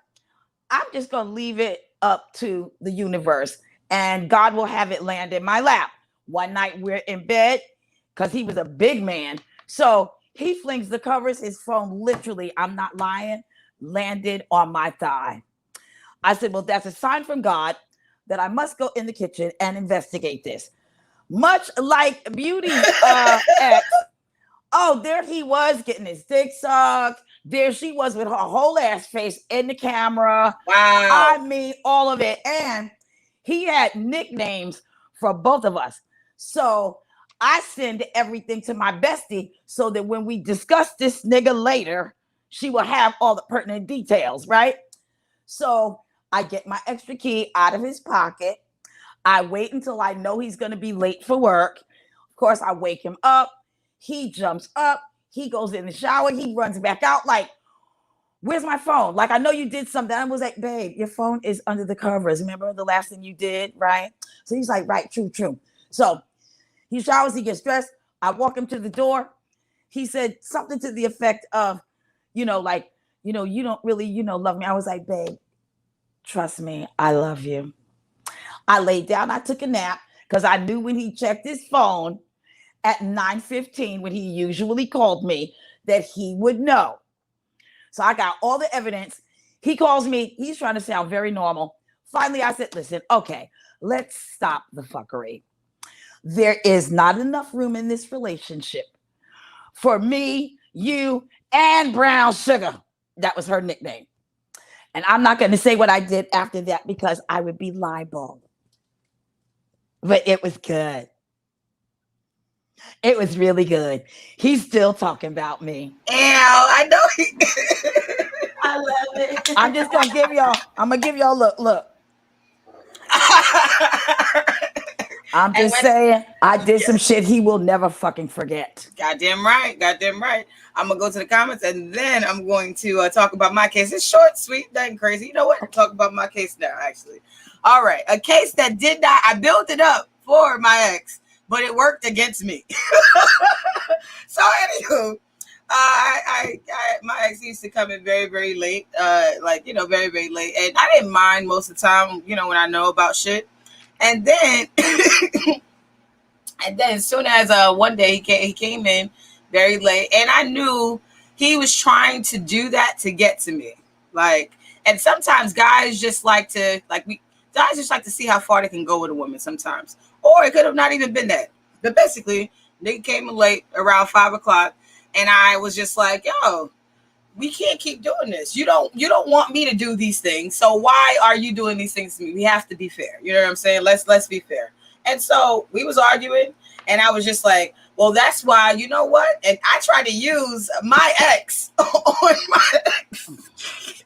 I'm just going to leave it up to the universe and God will have it land in my lap. One night we're in bed because he was a big man. So he flings the covers. His phone literally, I'm not lying, landed on my thigh. I said, well, that's a sign from God that I must go in the kitchen and investigate this. Much like Beauty's ex, oh, there he was getting his dick sucked. There she was with her whole ass face in the camera. Wow. I mean, all of it. And he had nicknames for both of us. So I send everything to my bestie so that when we discuss this nigga later, she will have all the pertinent details, right? So I get my extra key out of his pocket. I wait until I know he's going to be late for work. Of course, I wake him up. He jumps up. He goes in the shower. He runs back out like, where's my phone? Like, I know you did something. I was like, babe, your phone is under the covers. Remember the last thing you did, right? So he's like, right, true. So he showers. He gets dressed. I walk him to the door. He said something to the effect of, you don't really, love me. I was like, babe, trust me, I love you. I laid down, I took a nap because I knew when he checked his phone at 9:15, when he usually called me, that he would know. So I got all the evidence. He calls me. He's trying to sound very normal. Finally, I said, listen, okay, let's stop the fuckery. There is not enough room in this relationship for me, you, and Brown Sugar. That was her nickname. And I'm not going to say what I did after that because I would be liable. But it was good. It was really good. He's still talking about me. Ew, I know he. I love it. I'm just going to give y'all, look. I'm just saying, I did some shit he will never fucking forget. Goddamn right. I'm going to go to the comments and then I'm going to talk about my case. It's short, sweet, nothing crazy. You know what? Talk about my case now, actually. All right. A case that did not, I built it up for my ex, but it worked against me. So anywho, my ex used to come in very, very late, very, very late. And I didn't mind most of the time, when I know about shit. And then, as soon as one day he came in very late, and I knew he was trying to do that to get to me. And sometimes guys just like to see how far they can go with a woman sometimes, or it could have not even been that. But basically, nigga came in late around 5:00, and I was just like, yo, we can't keep doing this. You don't want me to do these things. So why are you doing these things to me? We have to be fair. You know what I'm saying? Let's be fair. And so we was arguing, and I was just like, well, that's why, you know what? And I tried to use my ex on my ex.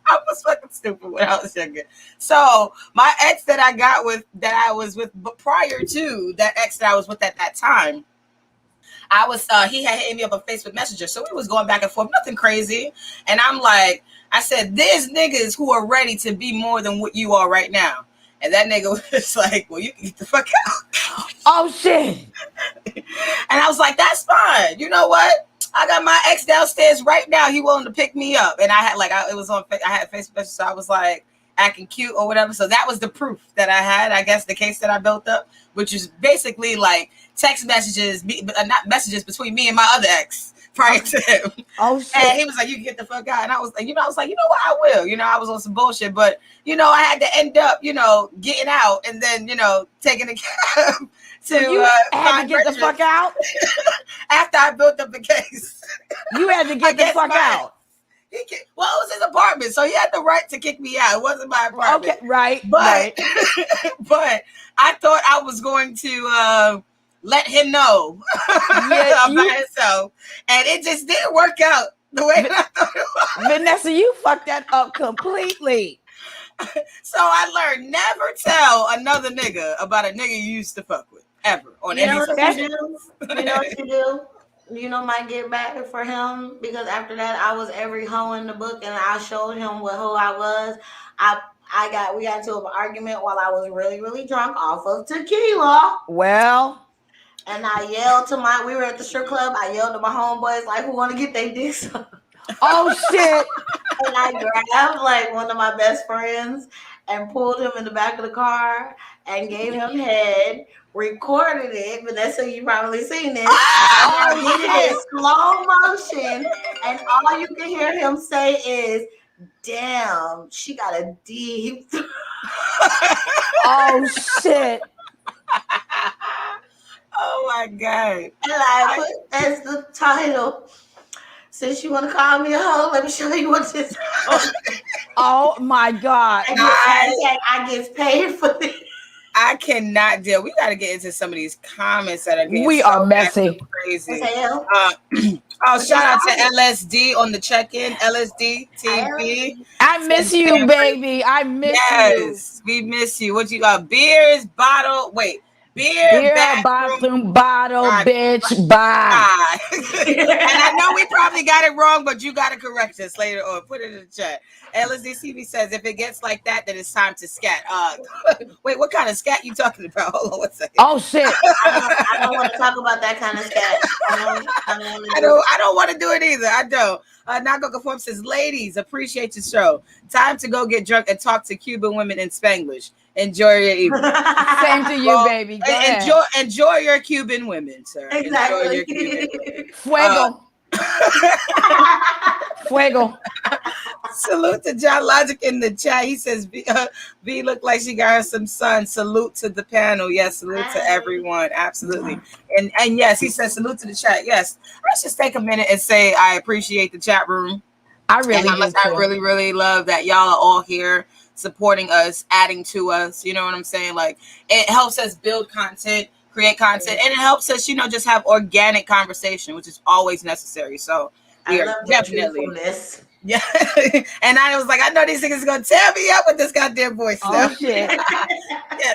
I was fucking stupid when I was younger. So my ex that I was with prior to that ex that I was with at that time, he had hit me up on Facebook Messenger. So we was going back and forth, nothing crazy. And I said, there's niggas who are ready to be more than what you are right now. And that nigga was like, well, you can get the fuck out. Oh, shit. And I was like, that's fine. You know what? I got my ex downstairs right now. He willing to pick me up. And I had I had Facebook Messenger, so I was like acting cute or whatever. So that was the proof that I had, I guess, the case that I built up, which is basically like text messages, not messages between me and my other ex prior to him. Oh shit. And he was like, you can get the fuck out. And I was like, you know what, I will. I was on some bullshit, but I had to end up, getting out and then, taking a cab to had to get the fuck out after I built up the case. You had to get the fuck out. It was his apartment, so he had the right to kick me out. It wasn't my apartment. Okay, right. But but I thought I was going to let him know about himself, and it just didn't work out the way that I thought it was. Vanessa, you fucked that up completely. So I learned never tell another nigga about a nigga you used to fuck with ever on any subject. You know what you do? Might get back for him, because after that I was every hoe in the book, and I showed him what hoe I was. We got into an argument while I was really, really drunk off of tequila. Well, And I yelled to we were at the strip club. I yelled to my homeboys, like, who want to get their dicks up? Oh shit! And I grabbed like one of my best friends and pulled him in the back of the car and gave him head. Recorded it, Vanessa, you probably seen this. And I did it in slow motion, and all you can hear him say is, "Damn, she got a deep." Oh shit! Oh my god! And I put as the title. Since you want to call me a hoe, let me show you what this is. Oh my god! I get paid for this. I cannot deal. We got to get into some of these comments that are getting We so are messy. crazy. Hell? Shout out to LSD on the check-in. LSD TV. I miss you, baby. I miss you. Yes, we miss you. What you got? Beers, bottle. Wait, beer, bathroom bottle, bitch. Bye. And I know we probably got it wrong, but you got to correct us later on. Put it in the chat. LSDCB says, if it gets like that, then it's time to scat. Wait, what kind of scat you talking about? Hold on one second. Oh shit! I don't want to talk about that kind of scat. I don't want to do it either. I don't. Nago Conform says, ladies, appreciate your show. Time to go get drunk and talk to Cuban women in Spanglish. Enjoy your evening. Same to you, baby. Go ahead. Enjoy your Cuban women, sir. Exactly. Enjoy your Cuban women. Fuego. Fuego. Salute to John Logic in the chat. He says, V look like she got her some sun. Salute to the panel. Yes, salute to everyone. Absolutely. And yes, he says salute to the chat. Yes. Let's just take a minute and say I appreciate the chat room. I really really love that y'all are all here supporting us, adding to us. You know what I'm saying? Like, it helps us build content, create content, and it helps us, just have organic conversation, which is always necessary. So we are definitely this. Yeah. And I was like, I know these niggas are gonna tear me up with this goddamn voice. Oh shit. Yeah.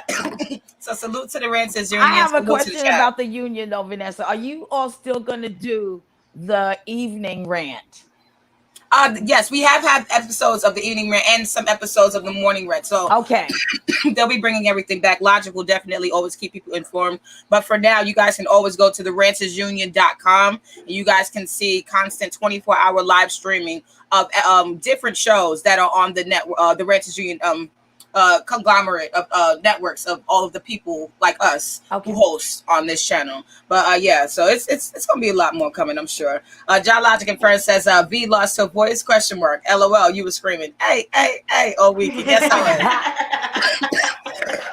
So salute to the Rances Union. I have a question about the union though, Vanessa. Are you all still gonna do the evening rant? Yes, we have had episodes of the evening rant and some episodes of the morning rant. So okay, they'll be bringing everything back. Logic will definitely always keep people informed. But for now, you guys can always go to therancersunion.com and you guys can see constant 24-hour live streaming of different shows that are on the network, the Rances Union conglomerate of networks of all of the people like us who host on this channel. But yeah, so it's gonna be a lot more coming, I'm sure. John Logic and Friends says V lost her voice ? LOL, you were screaming hey all week. Yes, I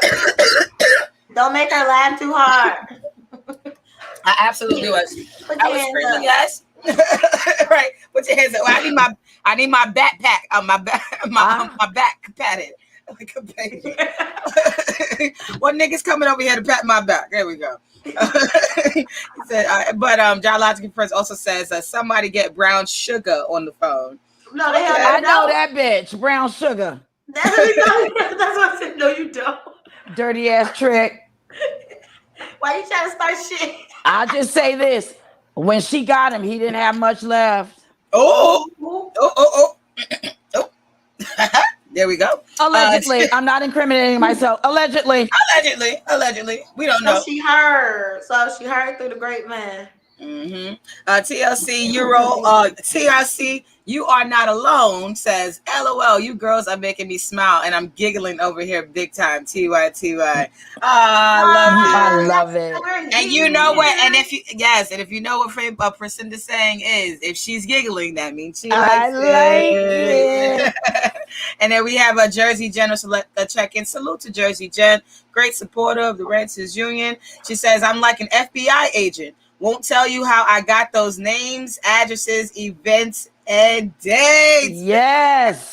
was. Don't make her laugh too hard. I absolutely was. I was screaming yes. Right, put your hands up. Well, I need my backpack on my back patted like a baby. What niggas coming over here to pat my back? There we go. He said, but John Logic and Friends also says somebody get brown sugar on the phone. No, I know that bitch, brown sugar. That's what I said. No, you don't. Dirty ass trick. Why you trying to start shit? I'll just say this: when she got him, he didn't have much left. Oh. There we go. Allegedly. I'm not incriminating myself. Allegedly. We don't know. So she heard through the grapevine. Mm-hmm. TLC Euro, TRC, you are not alone, says, LOL, you girls are making me smile, and I'm giggling over here big time. TY. I love it. And you know what? And if you know what Precenda's saying is, if she's giggling, that means she likes it. And then we have a Jersey Jen check-in. Salute to Jersey Jen, great supporter of the Rances Union. She says, I'm like an FBI agent. Won't tell you how I got those names, addresses, events, and dates. Yes.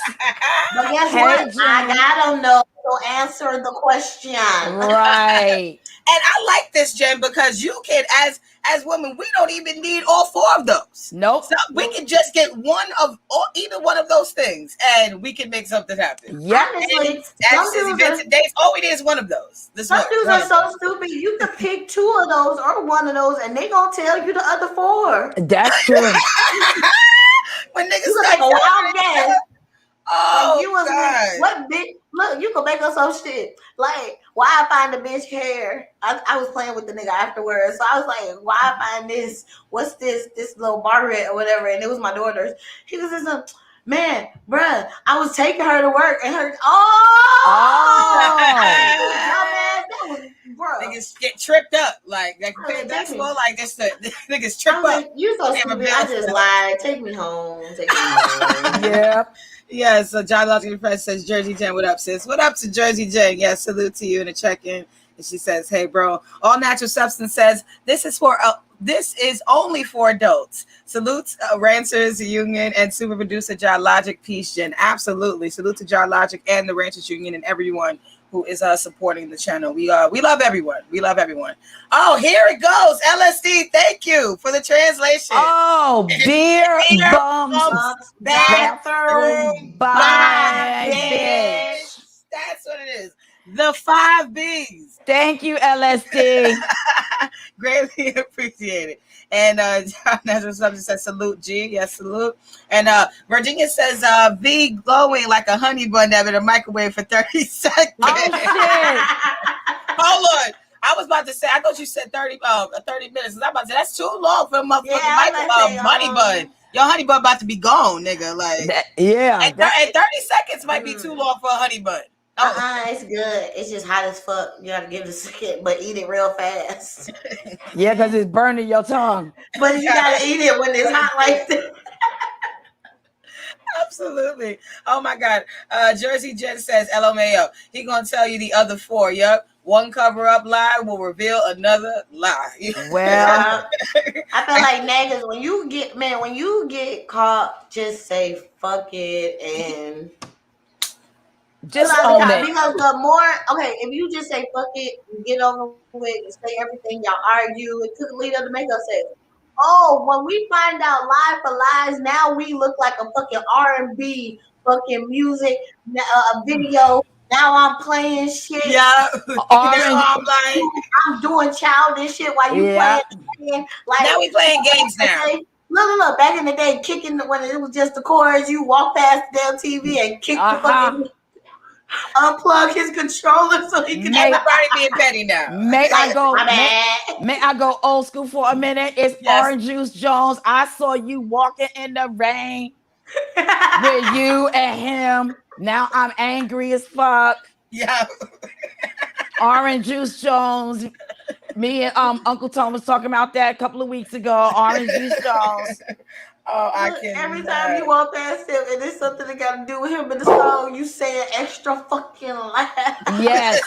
But guess what? I got them though to answer the question. Right. And I like this, Jen, because you can, as women, we don't even need all four of those. Nope. So we can just get either one of those things, and we can make something happen. Yeah. Addresses, events, and dates. All we need is one of those. Some dudes are so stupid. You can pick two of those or one of those, and they gonna tell you the other four. That's true. When niggas you like a wild guess. Oh, you was God. what bitch? Look, you can make up some shit. Like, why I find the bitch hair? I was playing with the nigga afterwards. So I was like, why I find this? What's this? This little Margaret or whatever. And it was my daughter's. He was just man, bruh, I was taking her to work and her, dumbass, that was, bruh. Niggas get tripped up. Like playing basketball, like this, niggas trip up. Like, you so stupid. I just lied. Take me home. Take me home. Yep. Yeah, so John Logical Friend says, Jersey Jen, what up, sis? What up to Jersey Jen? Yeah, salute to you in a check-in. And she says, hey, bro, All Natural Substance says, this is only for adults. Salute Ranchers Union and super producer John Logic. Peace, Jen. Absolutely. Salute to John Logic and the Ranchers Union and everyone who is supporting the channel. We love everyone. We love everyone. Oh, here it goes. LSD, thank you for the translation. Oh, beer bumps bathroom by bitch. That's what it is. The 5 B's. Thank you, LSD. Greatly appreciated. And John Natural Substance says, salute, G. Yes, salute. And Virginia says, V glowing like a honey bun that in a microwave for 30 seconds. Oh, shit. Hold on. I was about to say, I thought you said 30 minutes. I'm about to say, that's too long for a motherfucking honey bun. Your honey bun about to be gone, nigga. Like, and 30 seconds might be too long for a honey bun. It's good. It's just hot as fuck. You gotta give it a second, but eat it real fast. Yeah, because it's burning your tongue. But you gotta eat it when it's hot like that. Absolutely. Oh my God. Jersey Jen says, LMAO. He gonna tell you the other 4. Yep. One cover-up lie will reveal another lie. Well, I feel like niggas, when you get caught, just say fuck it and just own it. Because the more, if you just say fuck it, and get over with and say everything, y'all argue, it could lead up to make us say, oh, when we find out lie for lies, now we look like a fucking R&B fucking music video. Now I'm playing shit. Yeah. I'm doing childish shit while you playing. Like, now we playing games now. Look, back in the day, kicking when it was just the chords, you walk past the damn TV and kick the fucking unplug his controller so he can everybody being petty now. May I go old school for a minute? It's Orange Juice Jones. I saw you walking in the rain with you and him. Now I'm angry as fuck. Yeah. Orange Juice Jones. Me and Uncle Tom was talking about that a couple of weeks ago. Orange Juice Jones. Oh, I can't. Every time you walk past him and there's something that got to do with him in the song, you say an extra fucking laugh. Yes.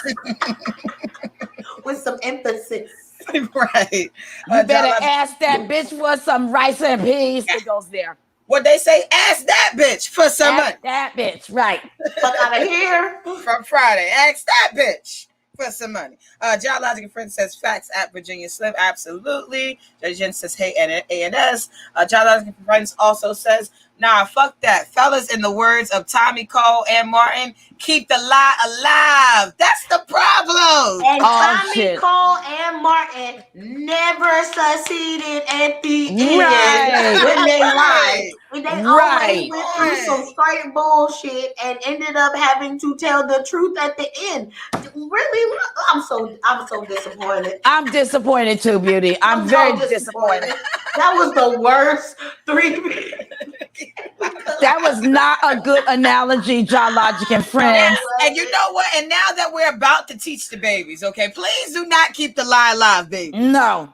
With some emphasis. Right. You better ask that bitch for some rice and peas. It goes there. What they say, ask that bitch for some money. That bitch, right. Fuck out of here. From Friday. Ask that bitch for some money. John Logic Friend says facts at Virginia Slim. Absolutely. Jen says hey A&S. John Logic Friends also says, nah, fuck that. Fellas, in the words of Tommy Cole and Martin, keep the lie alive. That's the problem. And Tommy Cole and Martin never succeeded at the end when they lied. They always went through some straight bullshit and ended up having to tell the truth at the end. Really? I'm so disappointed. I'm disappointed too, Beauty. I'm very disappointed. That was the worst 3. That was not a good analogy, John Logic and Friends. And you know what? And now that we're about to teach the babies, okay, please do not keep the lie alive, babies. No.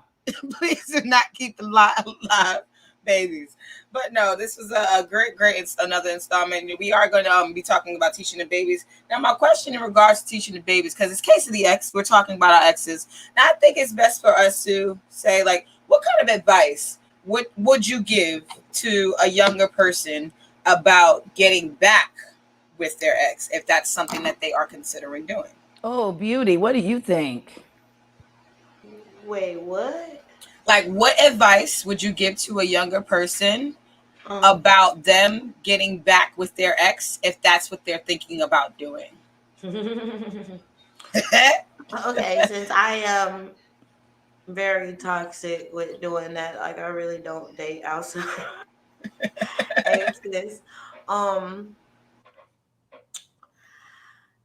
Please do not keep the lie alive, babies. But no, this was a great, another installment. We are going to be talking about teaching the babies. Now, my question in regards to teaching the babies, because it's case of the ex, we're talking about our exes. Now, I think it's best for us to say, like, what kind of advice would you give to a younger person about getting back with their ex, if that's something that they are considering doing? Oh, Beauty, what do you think? Wait, what? Like, what advice would you give to a younger person about them getting back with their ex, if that's what they're thinking about doing? Okay, since I am very toxic with doing that, like I really don't date outside exes.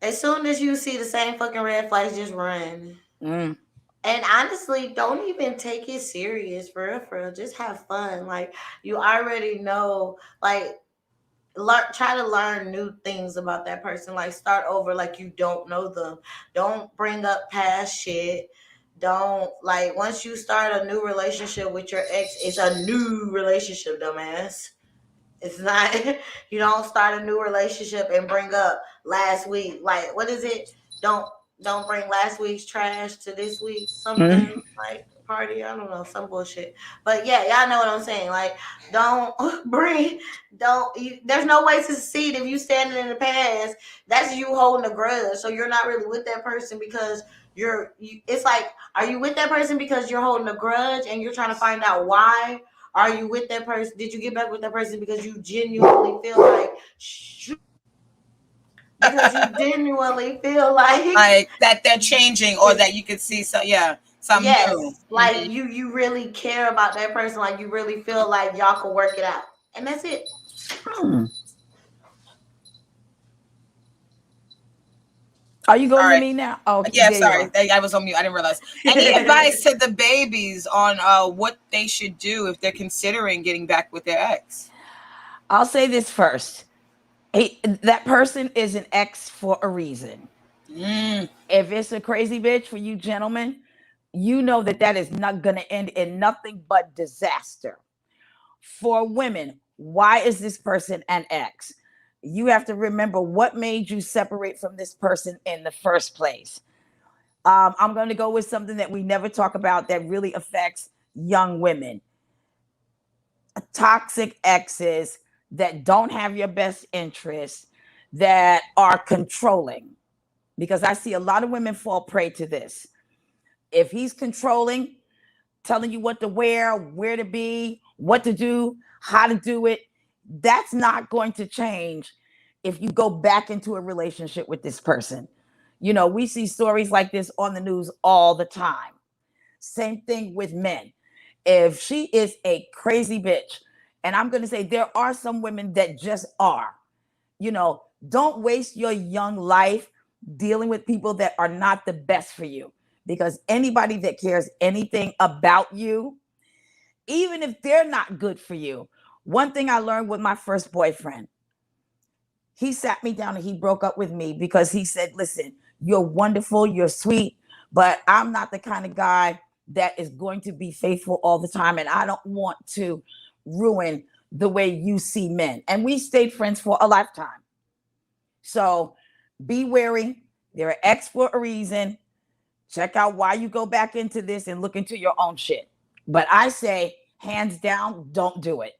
As soon as you see the same fucking red flags, just run. Mm. And honestly, don't even take it serious, for real, for real. Just have fun. Like, you already know, like, try to learn new things about that person. Like, start over like you don't know them. Don't bring up past shit. Don't, like, once you start a new relationship with your ex, it's a new relationship, dumbass. It's not. You don't start a new relationship and bring up last week. Like, what is it? Don't don't bring last week's trash to this week. Something Mm. like party. I don't know, some bullshit. But yeah, y'all know what I'm saying. Like, don't bring. Don't. There's no way to succeed if you standing in the past. That's you holding a grudge. So you're not really with that person because it's like, are you with that person because you're holding a grudge and you're trying to find out why? Are you with that person? Did you get back with that person because you genuinely feel like Like that they're changing, or that you could see something new. yes, like you really care about that person, like you really feel like y'all can work it out, and that's it. Hmm. Are you going to Sorry. me now? Oh, Yeah, there you sorry. are. I was on mute. I didn't realize. Any advice to the babies on what they should do if they're considering getting back with their ex? I'll say this first. That person is an ex for a reason. Mm. If it's a crazy bitch for you gentlemen, you know that that is not going to end in nothing but disaster. For women, why is this person an ex? You have to remember what made you separate from this person in the first place. I'm going to go with something that we never talk about that really affects young women. Toxic exes that don't have your best interests, that are controlling. Because I see a lot of women fall prey to this. If he's controlling, telling you what to wear, where to be, what to do, how to do it, that's not going to change if you go back into a relationship with this person. You know, we see stories like this on the news all the time. Same thing with men. If she is a crazy bitch, and I'm going to say there are some women that just are, you know, don't waste your young life dealing with people that are not the best for you. Because anybody that cares anything about you, even if they're not good for you, one thing I learned with my first boyfriend, he sat me down and he broke up with me because he said, listen, you're wonderful, you're sweet, but I'm not the kind of guy that is going to be faithful all the time. And I don't want to ruin the way you see men. And we stayed friends for a lifetime. So be wary. They're an ex for a reason. Check out why you go back into this and look into your own shit. But I say, hands down, don't do it.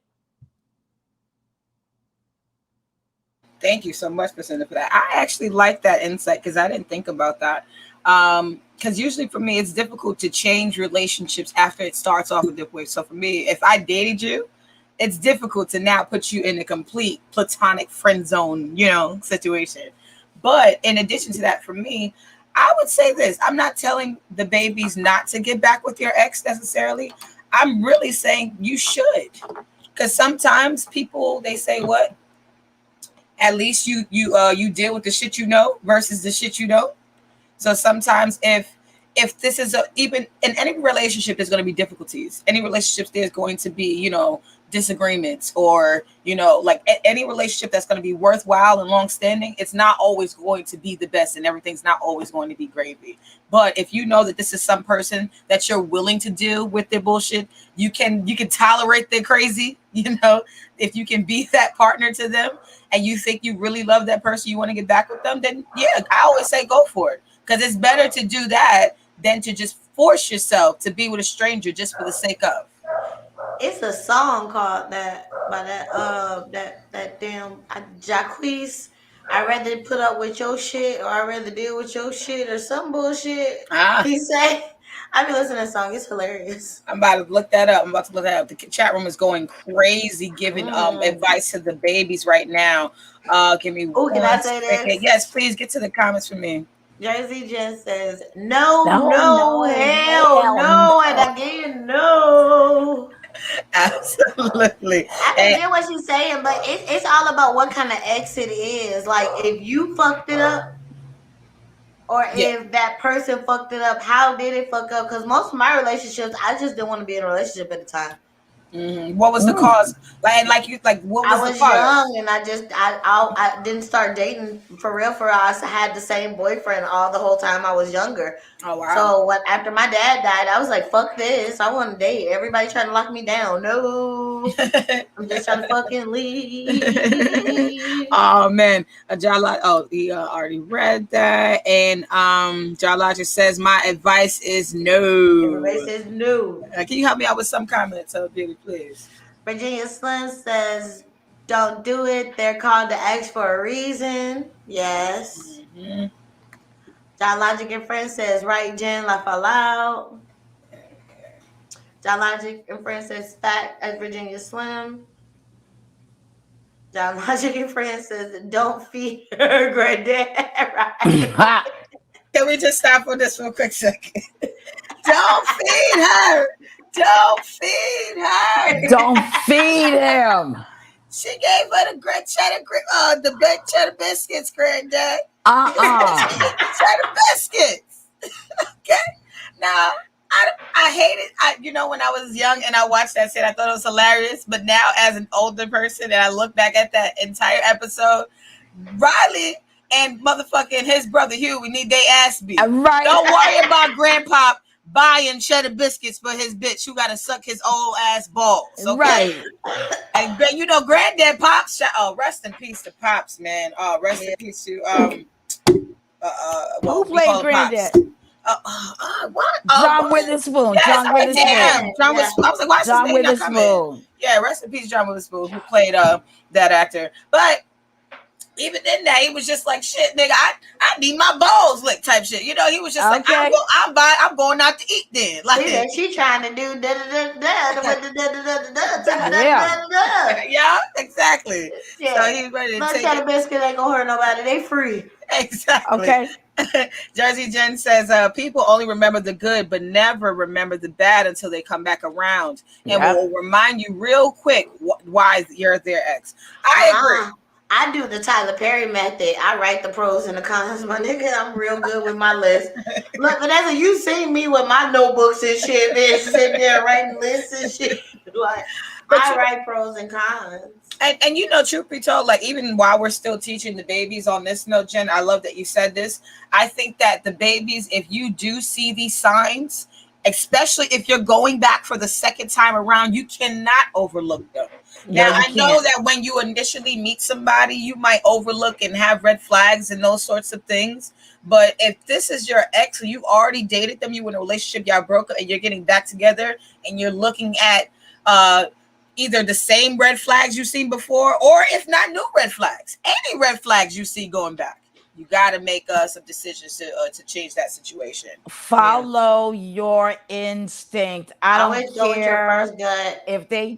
Thank you so much, Precenda, for that. I actually like that insight because I didn't think about that. Because usually for me, it's difficult to change relationships after it starts off a different way. So for me, if I dated you, it's difficult to now put you in a complete platonic friend zone, situation. But in addition to that, for me, I would say this: I'm not telling the babies not to get back with your ex necessarily. I'm really saying you should, because sometimes people they say what at least you deal with the shit you know versus the shit you don't. So sometimes if this is even in any relationship, there's going to be difficulties. Any relationships, there's going to be disagreements, or like any relationship that's going to be worthwhile and long standing. It's not always going to be the best, and everything's not always going to be gravy. But if you know that this is some person that you're willing to deal with their bullshit, you can tolerate their crazy. If you can be that partner to them, and you think you really love that person, you want to get back with them, then yeah, I always say go for it. Because it's better to do that than to just force yourself to be with a stranger just for the sake of. It's a song called that by that damn Jacquees. I'd rather put up with your shit, or I'd rather deal with your shit, or some bullshit. Ah, He say, I be listening to that song. It's hilarious. I'm about to look that up. I'm about to look that up. The chat room is going crazy, giving Mm. advice to the babies right now. Give me Oh, can I one say second. this? Yes, please get to the comments for me. Jersey just says, no, No, no, no, hell hell no, and no. again, no. Absolutely. I can And get what she's saying, but it's all about what kind of ex it is. Like, if you fucked it up, Or if that person fucked it up, how did it fuck up? Because most of my relationships, I just didn't want to be in a relationship at the time. What was the cause? What was the was cause? young, and I didn't start dating for real. I had the same boyfriend all the whole time I was younger. Oh wow! So after my dad died, I was like, "Fuck this! I want to date." Everybody trying to lock me down. No, I'm just trying to fucking leave. Oh man, he already read that, and John Logic says my advice is no. Everybody says no. Can you help me out with some comments, Beauty, please? Virginia Slim says, "Don't do it. They're called to ask for a reason." Yes. Mm-hmm. John Logic and Friends says, "Right, Jen, laugh out loud." John Logic and Friends says, "Fact as Virginia Slim." John Logic and Friends says, "Don't feed her granddad." Right. Can we just stop for this for a quick second? Don't feed her. Don't feed her. Don't feed him. She gave her the baked cheddar biscuits, granddad. Cheddar biscuits. Okay. Now, I hate it. When I was young and I watched that shit, I thought it was hilarious. But now, as an older person, and I look back at that entire episode, Riley and motherfucking his brother Hugh, we need their ass beat. Right. Don't worry about Grandpa buying cheddar biscuits for his bitch who gotta suck his old ass balls. Okay? Right. And Granddad Pops. Rest in peace to Pops, man. Rest in peace to who played Granddad? What? John Witherspoon. Yes, John Witherspoon. John Witherspoon. I was like, why is his name not coming? Yeah, rest in peace, John Witherspoon, who played that actor. But even in that, he was just like, shit, nigga, I need my balls licked type shit. He was just like, I'm going out to eat then. Like, she trying to do yeah, exactly. Yeah. So he's ready to take it. Biscuit ain't gonna hurt nobody. They free. Exactly. Okay. Jersey Jen says, people only remember the good, but never remember the bad until they come back around. And will remind you real quick why you're their ex. I agree. I do the Tyler Perry method. I write the pros and the cons, my nigga. I'm real good with my list. Look, Vanessa, you seen me with my notebooks and shit, man, sitting there writing lists and shit. Like, I write pros and cons. And truth be told, like, even while we're still teaching the babies on this note, Jen, I love that you said this. I think that the babies, if you do see these signs, especially if you're going back for the second time around, you cannot overlook them. Now, I know that when you initially meet somebody, you might overlook and have red flags and those sorts of things. But if this is your ex and you already dated them, you were in a relationship, y'all broke up, and you're getting back together, and you're looking at either the same red flags you've seen before, or if not new red flags, any red flags you see going back, you got to make some decisions to change that situation. Follow your instinct. I don't care with your first gut.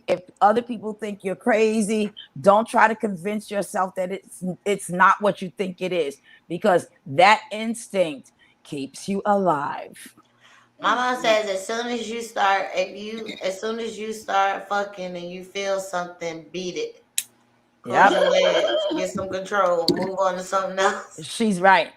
If other people think you're crazy, don't try to convince yourself that it's not what you think it is, because that instinct keeps you alive. My mom says as soon as you start fucking and you feel something, beat it. Close your legs, get some control, move on to something else. She's right.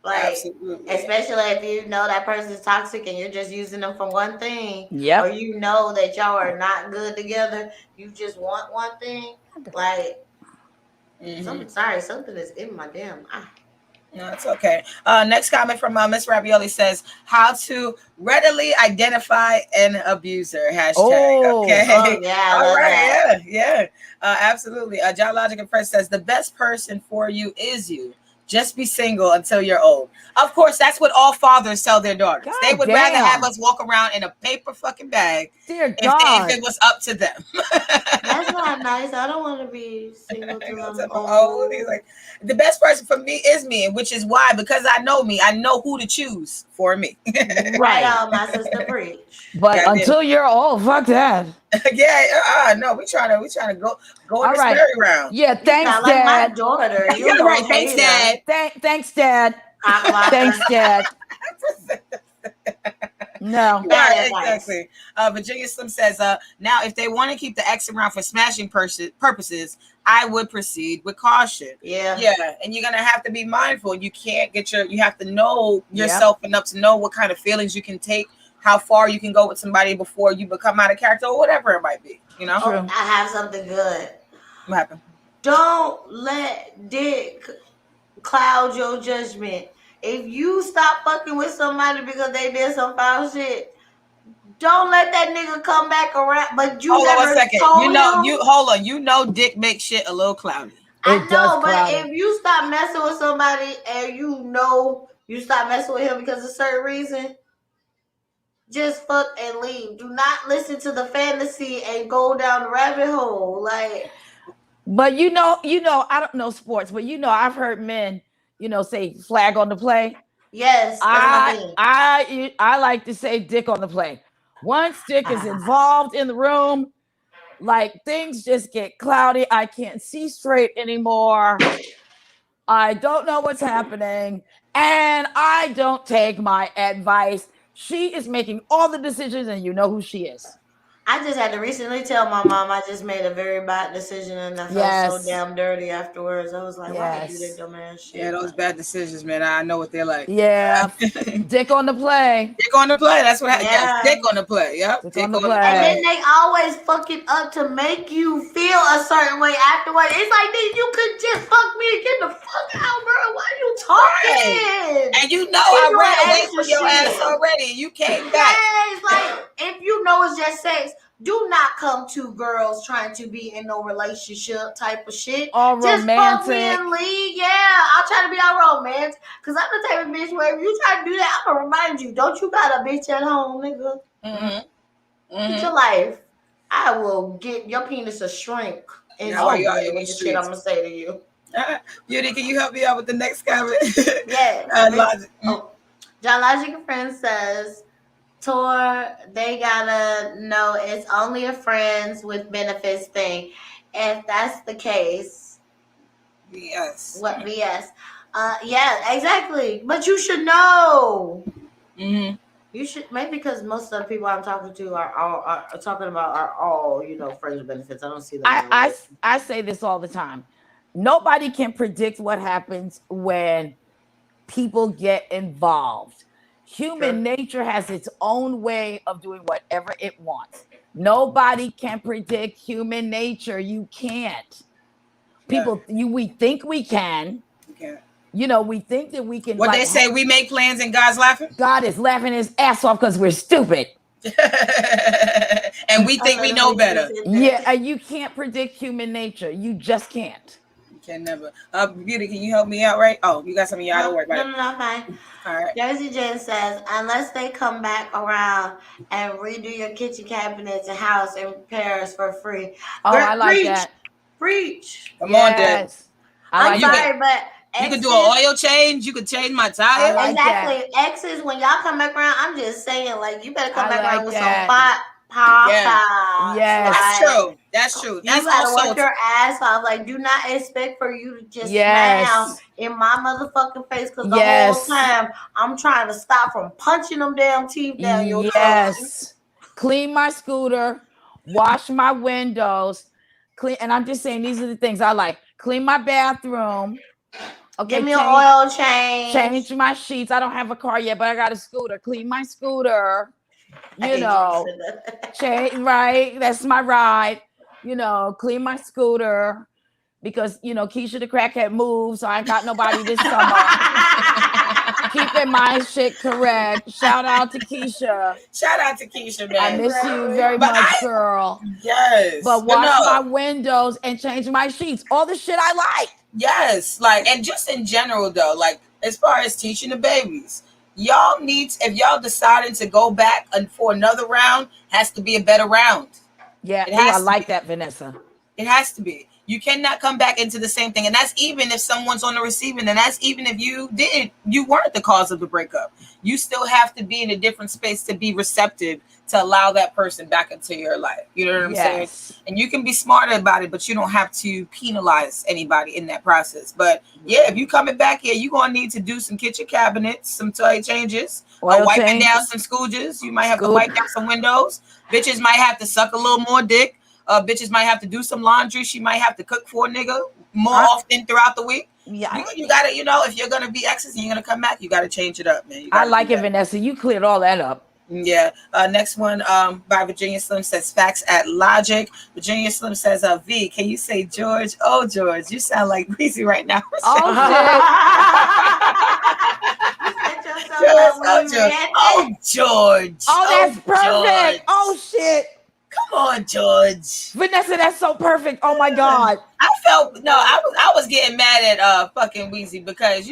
Like, absolutely. Especially if you know that person's toxic and you're just using them for one thing, or you know that y'all are not good together, you just want one thing. Like, something is in my damn eye. No, it's okay. Next comment from Miss Ravioli says, how to readily identify an abuser. Hashtag. Okay. Yeah. All right. Yeah. Absolutely. John Logic and Press says, the best person for you is you. Just be single until you're old. Of course, that's what all fathers tell their daughters. They would rather have us walk around in a paper fucking bag if it was up to them. That's not nice. I don't want to be single till I'm old. He's like, the best person for me is me, which is why, because I know me, I know who to choose for me. Right on, my sister preach. But until you're old, fuck that. No, we trying to go in this merry-round. Yeah, thanks, Dad. Like my daughter. You're right. Thanks, Dad. Thanks, Dad. Thanks, Dad. No. Right, advice. exactly. Virginia Slim says, now if they want to keep the ex around for smashing purposes, I would proceed with caution. Yeah. Yeah, and you're gonna have to be mindful. You can't you have to know Yep. yourself enough to know what kind of feelings you can take, how far you can go with somebody before you become out of character or whatever it might be. You know? True. Oh, I have something good. What happened? Don't let dick cloud your judgment. If you stop fucking with somebody because they did some foul shit, don't let that nigga come back around. But you Hold on never 1 second. told You know dick makes shit a little cloudy. I It does know, but cloud if you stop messing with somebody and you stop messing with him because of a certain reason, just fuck and leave. Do not listen to the fantasy and go down the rabbit hole. Like, But I don't know sports, but I've heard men, say flag on the play. yes, that's my thing. I like to say dick on the play. Once dick is involved in the room, like things just get cloudy. I can't see straight anymore. I don't know what's happening, and I don't take my advice. She is making all the decisions, and you know who she is. I just had to recently tell my mom I just made a very bad decision and I felt so damn dirty afterwards. I was like, why I do that dumbass shit? Yeah, those bad decisions, man. I know what they're like. Yeah. Dick on the play. Dick on the play. That's what happens. Yeah. Dick on the play. Yep. Dick on the play. And then they always fuck it up to make you feel a certain way afterwards. It's like, you could just fuck me and get the fuck out, bro. Why are you talking? Right. And you know I ran away from your ass already. You came back. Yeah, it's like, if you know it's just sex, do not come to girls trying to be in no relationship type of shit. All just romantic. Fuck me and leave. Yeah, I'll try to be all romantic. Because I'm the type of bitch where if you try to do that, I'm going to remind you, don't you got a bitch at home, nigga? Get your life. I will get your penis a shrink. And the shit I'm going to say to you. Beauty, can you help me out with the next comment? Yeah. John Logic and Friends says, Tor, they gotta know it's only a friends with benefits thing. If that's the case, BS. What BS? Yeah, exactly. But you should know. You should, maybe because most of the people I'm talking to are all friends with benefits. I don't see them. I say this all the time. Nobody can predict what happens when people get involved. Human nature has its own way of doing whatever it wants. Nobody can predict human nature. You can't. We think we can. We think that we can. What they say, we make plans and God's laughing? God is laughing his ass off because we're stupid. And we think we know better. Yeah, you can't predict human nature. You just can't. You can never. Beauty, can you help me out, right? Oh, you got something you don't worry about. No, fine. All right. Jersey Jen says, unless they come back around and redo your kitchen cabinets and house and repairs for free. Oh, I like that. Preach. Come on, Dad. I'm sorry, but you can do an oil change. You can change my tire. Exactly. Exes, when y'all come back around, I'm just saying, like, you better come back around with some Yeah. That's true. That's you gotta work your ass off. Like, do not expect for you to just smile in my motherfucking face because the whole time I'm trying to stop from punching them damn teeth down your throat. Clean my scooter, wash my windows, clean. And I'm just saying, these are the things I like. Clean my bathroom. Okay, give me an oil change. Change my sheets. I don't have a car yet, but I got a scooter. Clean my scooter. Change, right? That's my ride. Clean my scooter because Keisha the crackhead moved, so I ain't got nobody this summer. Keeping my shit correct. Shout out to Keisha. Shout out to Keisha, man. I miss you very much, girl. Yes. But wash my windows and change my sheets. All the shit I like. Yes. And just in general though, as far as teaching the babies, y'all if y'all deciding to go back for another round, has to be a better round. Yeah, I like that, Vanessa. It has to be. You cannot come back into the same thing. And that's even if someone's on the receiving, and that's even if you weren't the cause of the breakup. You still have to be in a different space to be receptive to allow that person back into your life. You know what I'm saying? And you can be smarter about it, but you don't have to penalize anybody in that process. But yeah, if you coming back here, you're gonna need to do some kitchen cabinets, some toy changes, wiping down some scooges. You might have to wipe down some windows. Bitches might have to suck a little more dick. Bitches might have to do some laundry. She might have to cook for a nigga more often throughout the week. Yeah, you gotta, if you're gonna be exes and you're gonna come back, you gotta change it up, man. I like it, Vanessa. You cleared all that up. Yeah. Next one by Virginia Slim says facts at Logic. Virginia Slim says, V, can you say George? Oh, George, you sound like Breezy right now. Oh, George. Oh, that's perfect. George. Oh, shit. Come on, George. Vanessa, that's so perfect. Oh, my God. I was getting mad at fucking Weezy because,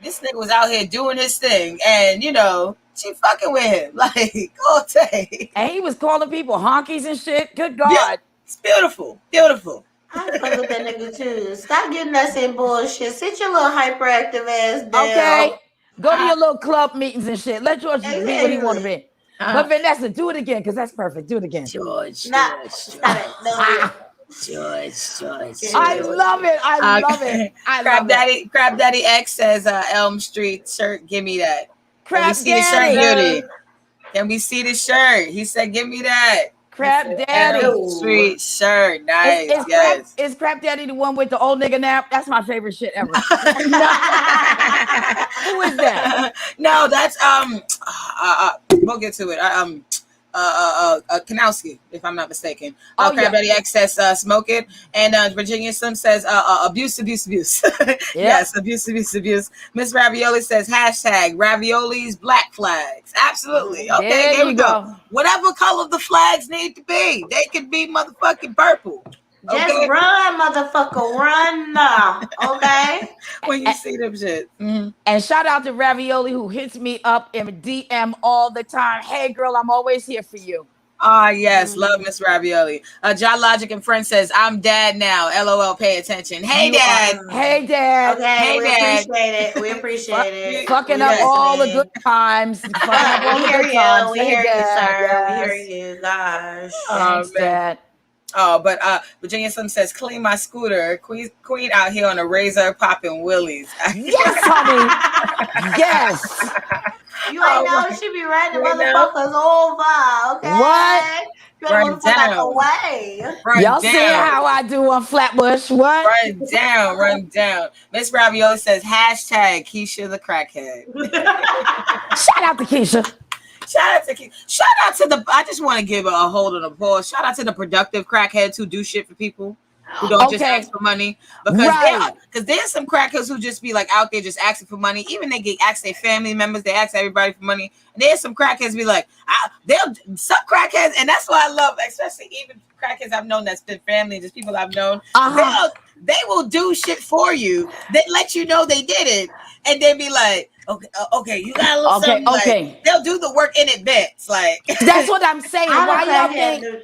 this nigga was out here doing his thing and, she fucking with him like all day. And he was calling people honkies and shit. Good God. Yeah, it's beautiful. Beautiful. I fuck with that nigga too. Stop getting us in bullshit. Sit your little hyperactive ass down. Okay. Go to your little club meetings and shit. Let George be what he want to be. But Vanessa, do it again because that's perfect. Do it again. George. Stop it. No. George. I love it. I love it. Crab Daddy X says Elm Street shirt. Give me that. Crab Can we see the shirt, Beauty? Can we see the shirt? He said, "Give me that." Crab Daddy Elm Street shirt. Nice. Is Crab Daddy the one with the old nigga nap? That's my favorite shit ever. Who is that? No, that's we'll get to it. Kanowski, if I'm not mistaken. Crab Daddy X says smoke it, and Virginia Slim says abuse. Yes, abuse. Miss Ravioli says hashtag raviolis black flags. Absolutely. Okay, there we go. Whatever color the flags need to be, they could be motherfucking purple. Just run, motherfucker, run now. Okay. When you see them shit. Mm-hmm. And shout out to Ravioli who hits me up in DM all the time. Hey girl, I'm always here for you. Yes, love Miss Ravioli. John Logic and Friend says, I'm dad now. LOL, pay attention. Hey, Dad. Hey, Dad. Okay, hey, Dad. We appreciate it. Fucking up all the good times. We hear you. We hear you, sir. Yes. We hear you. Gosh. Thanks, Dad. But Virginia Slim says, clean my scooter. Queen out here on a razor popping willies. Yes, honey. Yes. You ain't know she be riding motherfuckers over, okay? What? Run down. Away. Y'all see how I do on Flatbush? What? Run down. Miss Ravioli says, hashtag Keisha the crackhead. Shout out to Keisha. Shout out to the, I just want to give a hold on the pause. Shout out to the productive crackheads who do shit for people. Who don't just ask for money. Because there's some crackheads who just be like out there just asking for money. Even they ask their family members, they ask everybody for money. And there's some crackheads be like, some crackheads, and that's why I love, especially even crackheads I've known that's been family, just people I've known. They will do shit for you. They let you know they did it. And they be like, okay, you got a little something. Okay. Like, they'll do the work in advance. Like that's what I'm saying. Why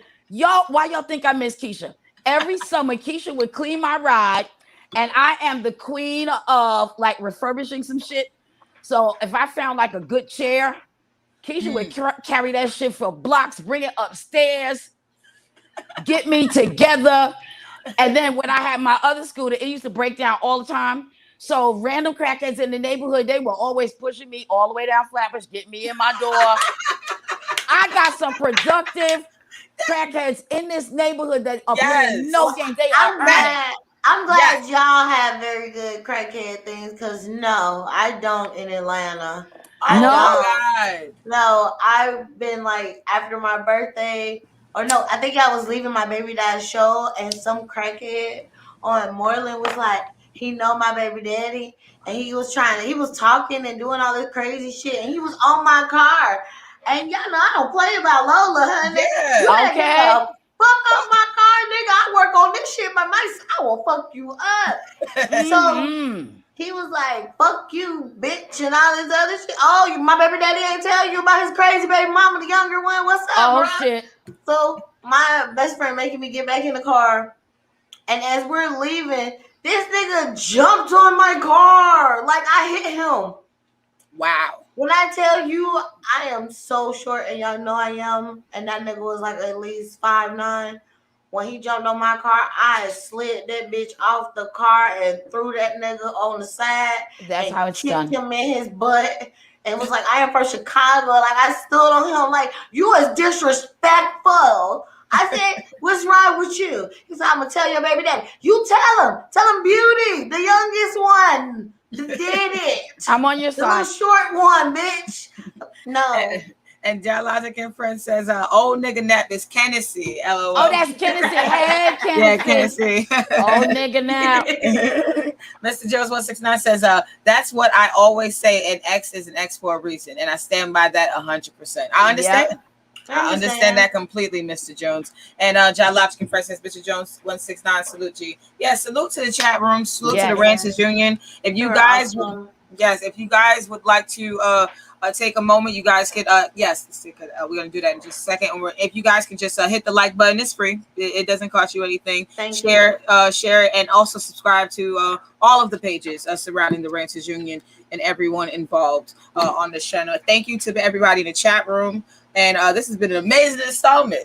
y'all think I miss Keisha? Every summer, Keisha would clean my ride, and I am the queen of like refurbishing some shit. So if I found like a good chair, Keisha would carry that shit for blocks, bring it upstairs, get me together. And then when I had my other scooter, it used to break down all the time. So random crackheads in the neighborhood, they were always pushing me all the way down Flatbush, get me in my door. I got some productive crackheads in this neighborhood that are playing no game. I'm glad y'all have very good crackhead things, because no, I don't in Atlanta. No, I've been like after my birthday, or no, I think I was leaving my baby dad's show, and some crackhead on Moreland was like, he know my baby daddy, and he was talking and doing all this crazy shit, and he was on my car. And y'all know I don't play about Lola, honey. Yeah. Okay. Fuck up my car, nigga. I work on this shit by myself. I will fuck you up. So he was like, fuck you, bitch, and all this other shit. Oh, my baby daddy ain't tell you about his crazy baby mama, the younger one. What's up, bro? Shit. So my best friend making me get back in the car And as we're leaving, this nigga jumped on my car. Like I hit him. Wow. When I tell you I am so short and y'all know I am, and that nigga was like at least 5'9". When he jumped on my car, I slid that bitch off the car and threw that nigga on the side. That's and how it's kicked done. him in his butt and was like, I am from Chicago. Like I stood on him like, you is disrespectful. I said, what's wrong with you? He said, I'm going to tell your baby daddy. You tell him Beauty, the youngest one, did it. I'm on your The little side. short one, bitch. No. And Dialogic and Friend says, old nigga nap is Kennedy. LOL. Oh, that's Kennedy. Hey, Kennedy. Yeah, Kennedy. Old nigga now. Mr. Jones 169 says, that's what I always say. An X is an X for a reason. And I stand by that 100%. I understand. Yep. I understand that completely, Mr. Jones. And Dialogic and Friend says, Mr. Jones 169, salute to you. Yeah, salute to the chat room. Salute to the Ranchers Union. If you guys... Awesome. Yes, if you guys would like to take a moment, you guys could, yes, we're going to do that in just a second. If you guys can just hit the like button, it's free. It doesn't cost you anything. Share it, and also subscribe to all of the pages surrounding the Ranchers Union and everyone involved on this channel. Thank you to everybody in the chat room. And this has been an amazing installment.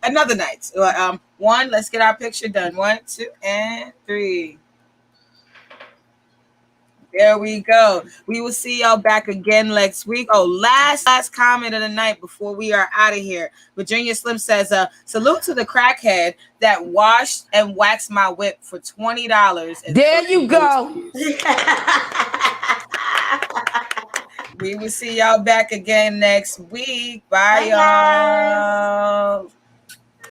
Another night. One, let's get our picture done. 1, 2, and 3. There we go. We will see y'all back again next week. Oh, last comment of the night before we are out of here. Virginia Slim says, salute to the crackhead that washed and waxed my whip for $20. There you go. We will see y'all back again next week. Bye, y'all.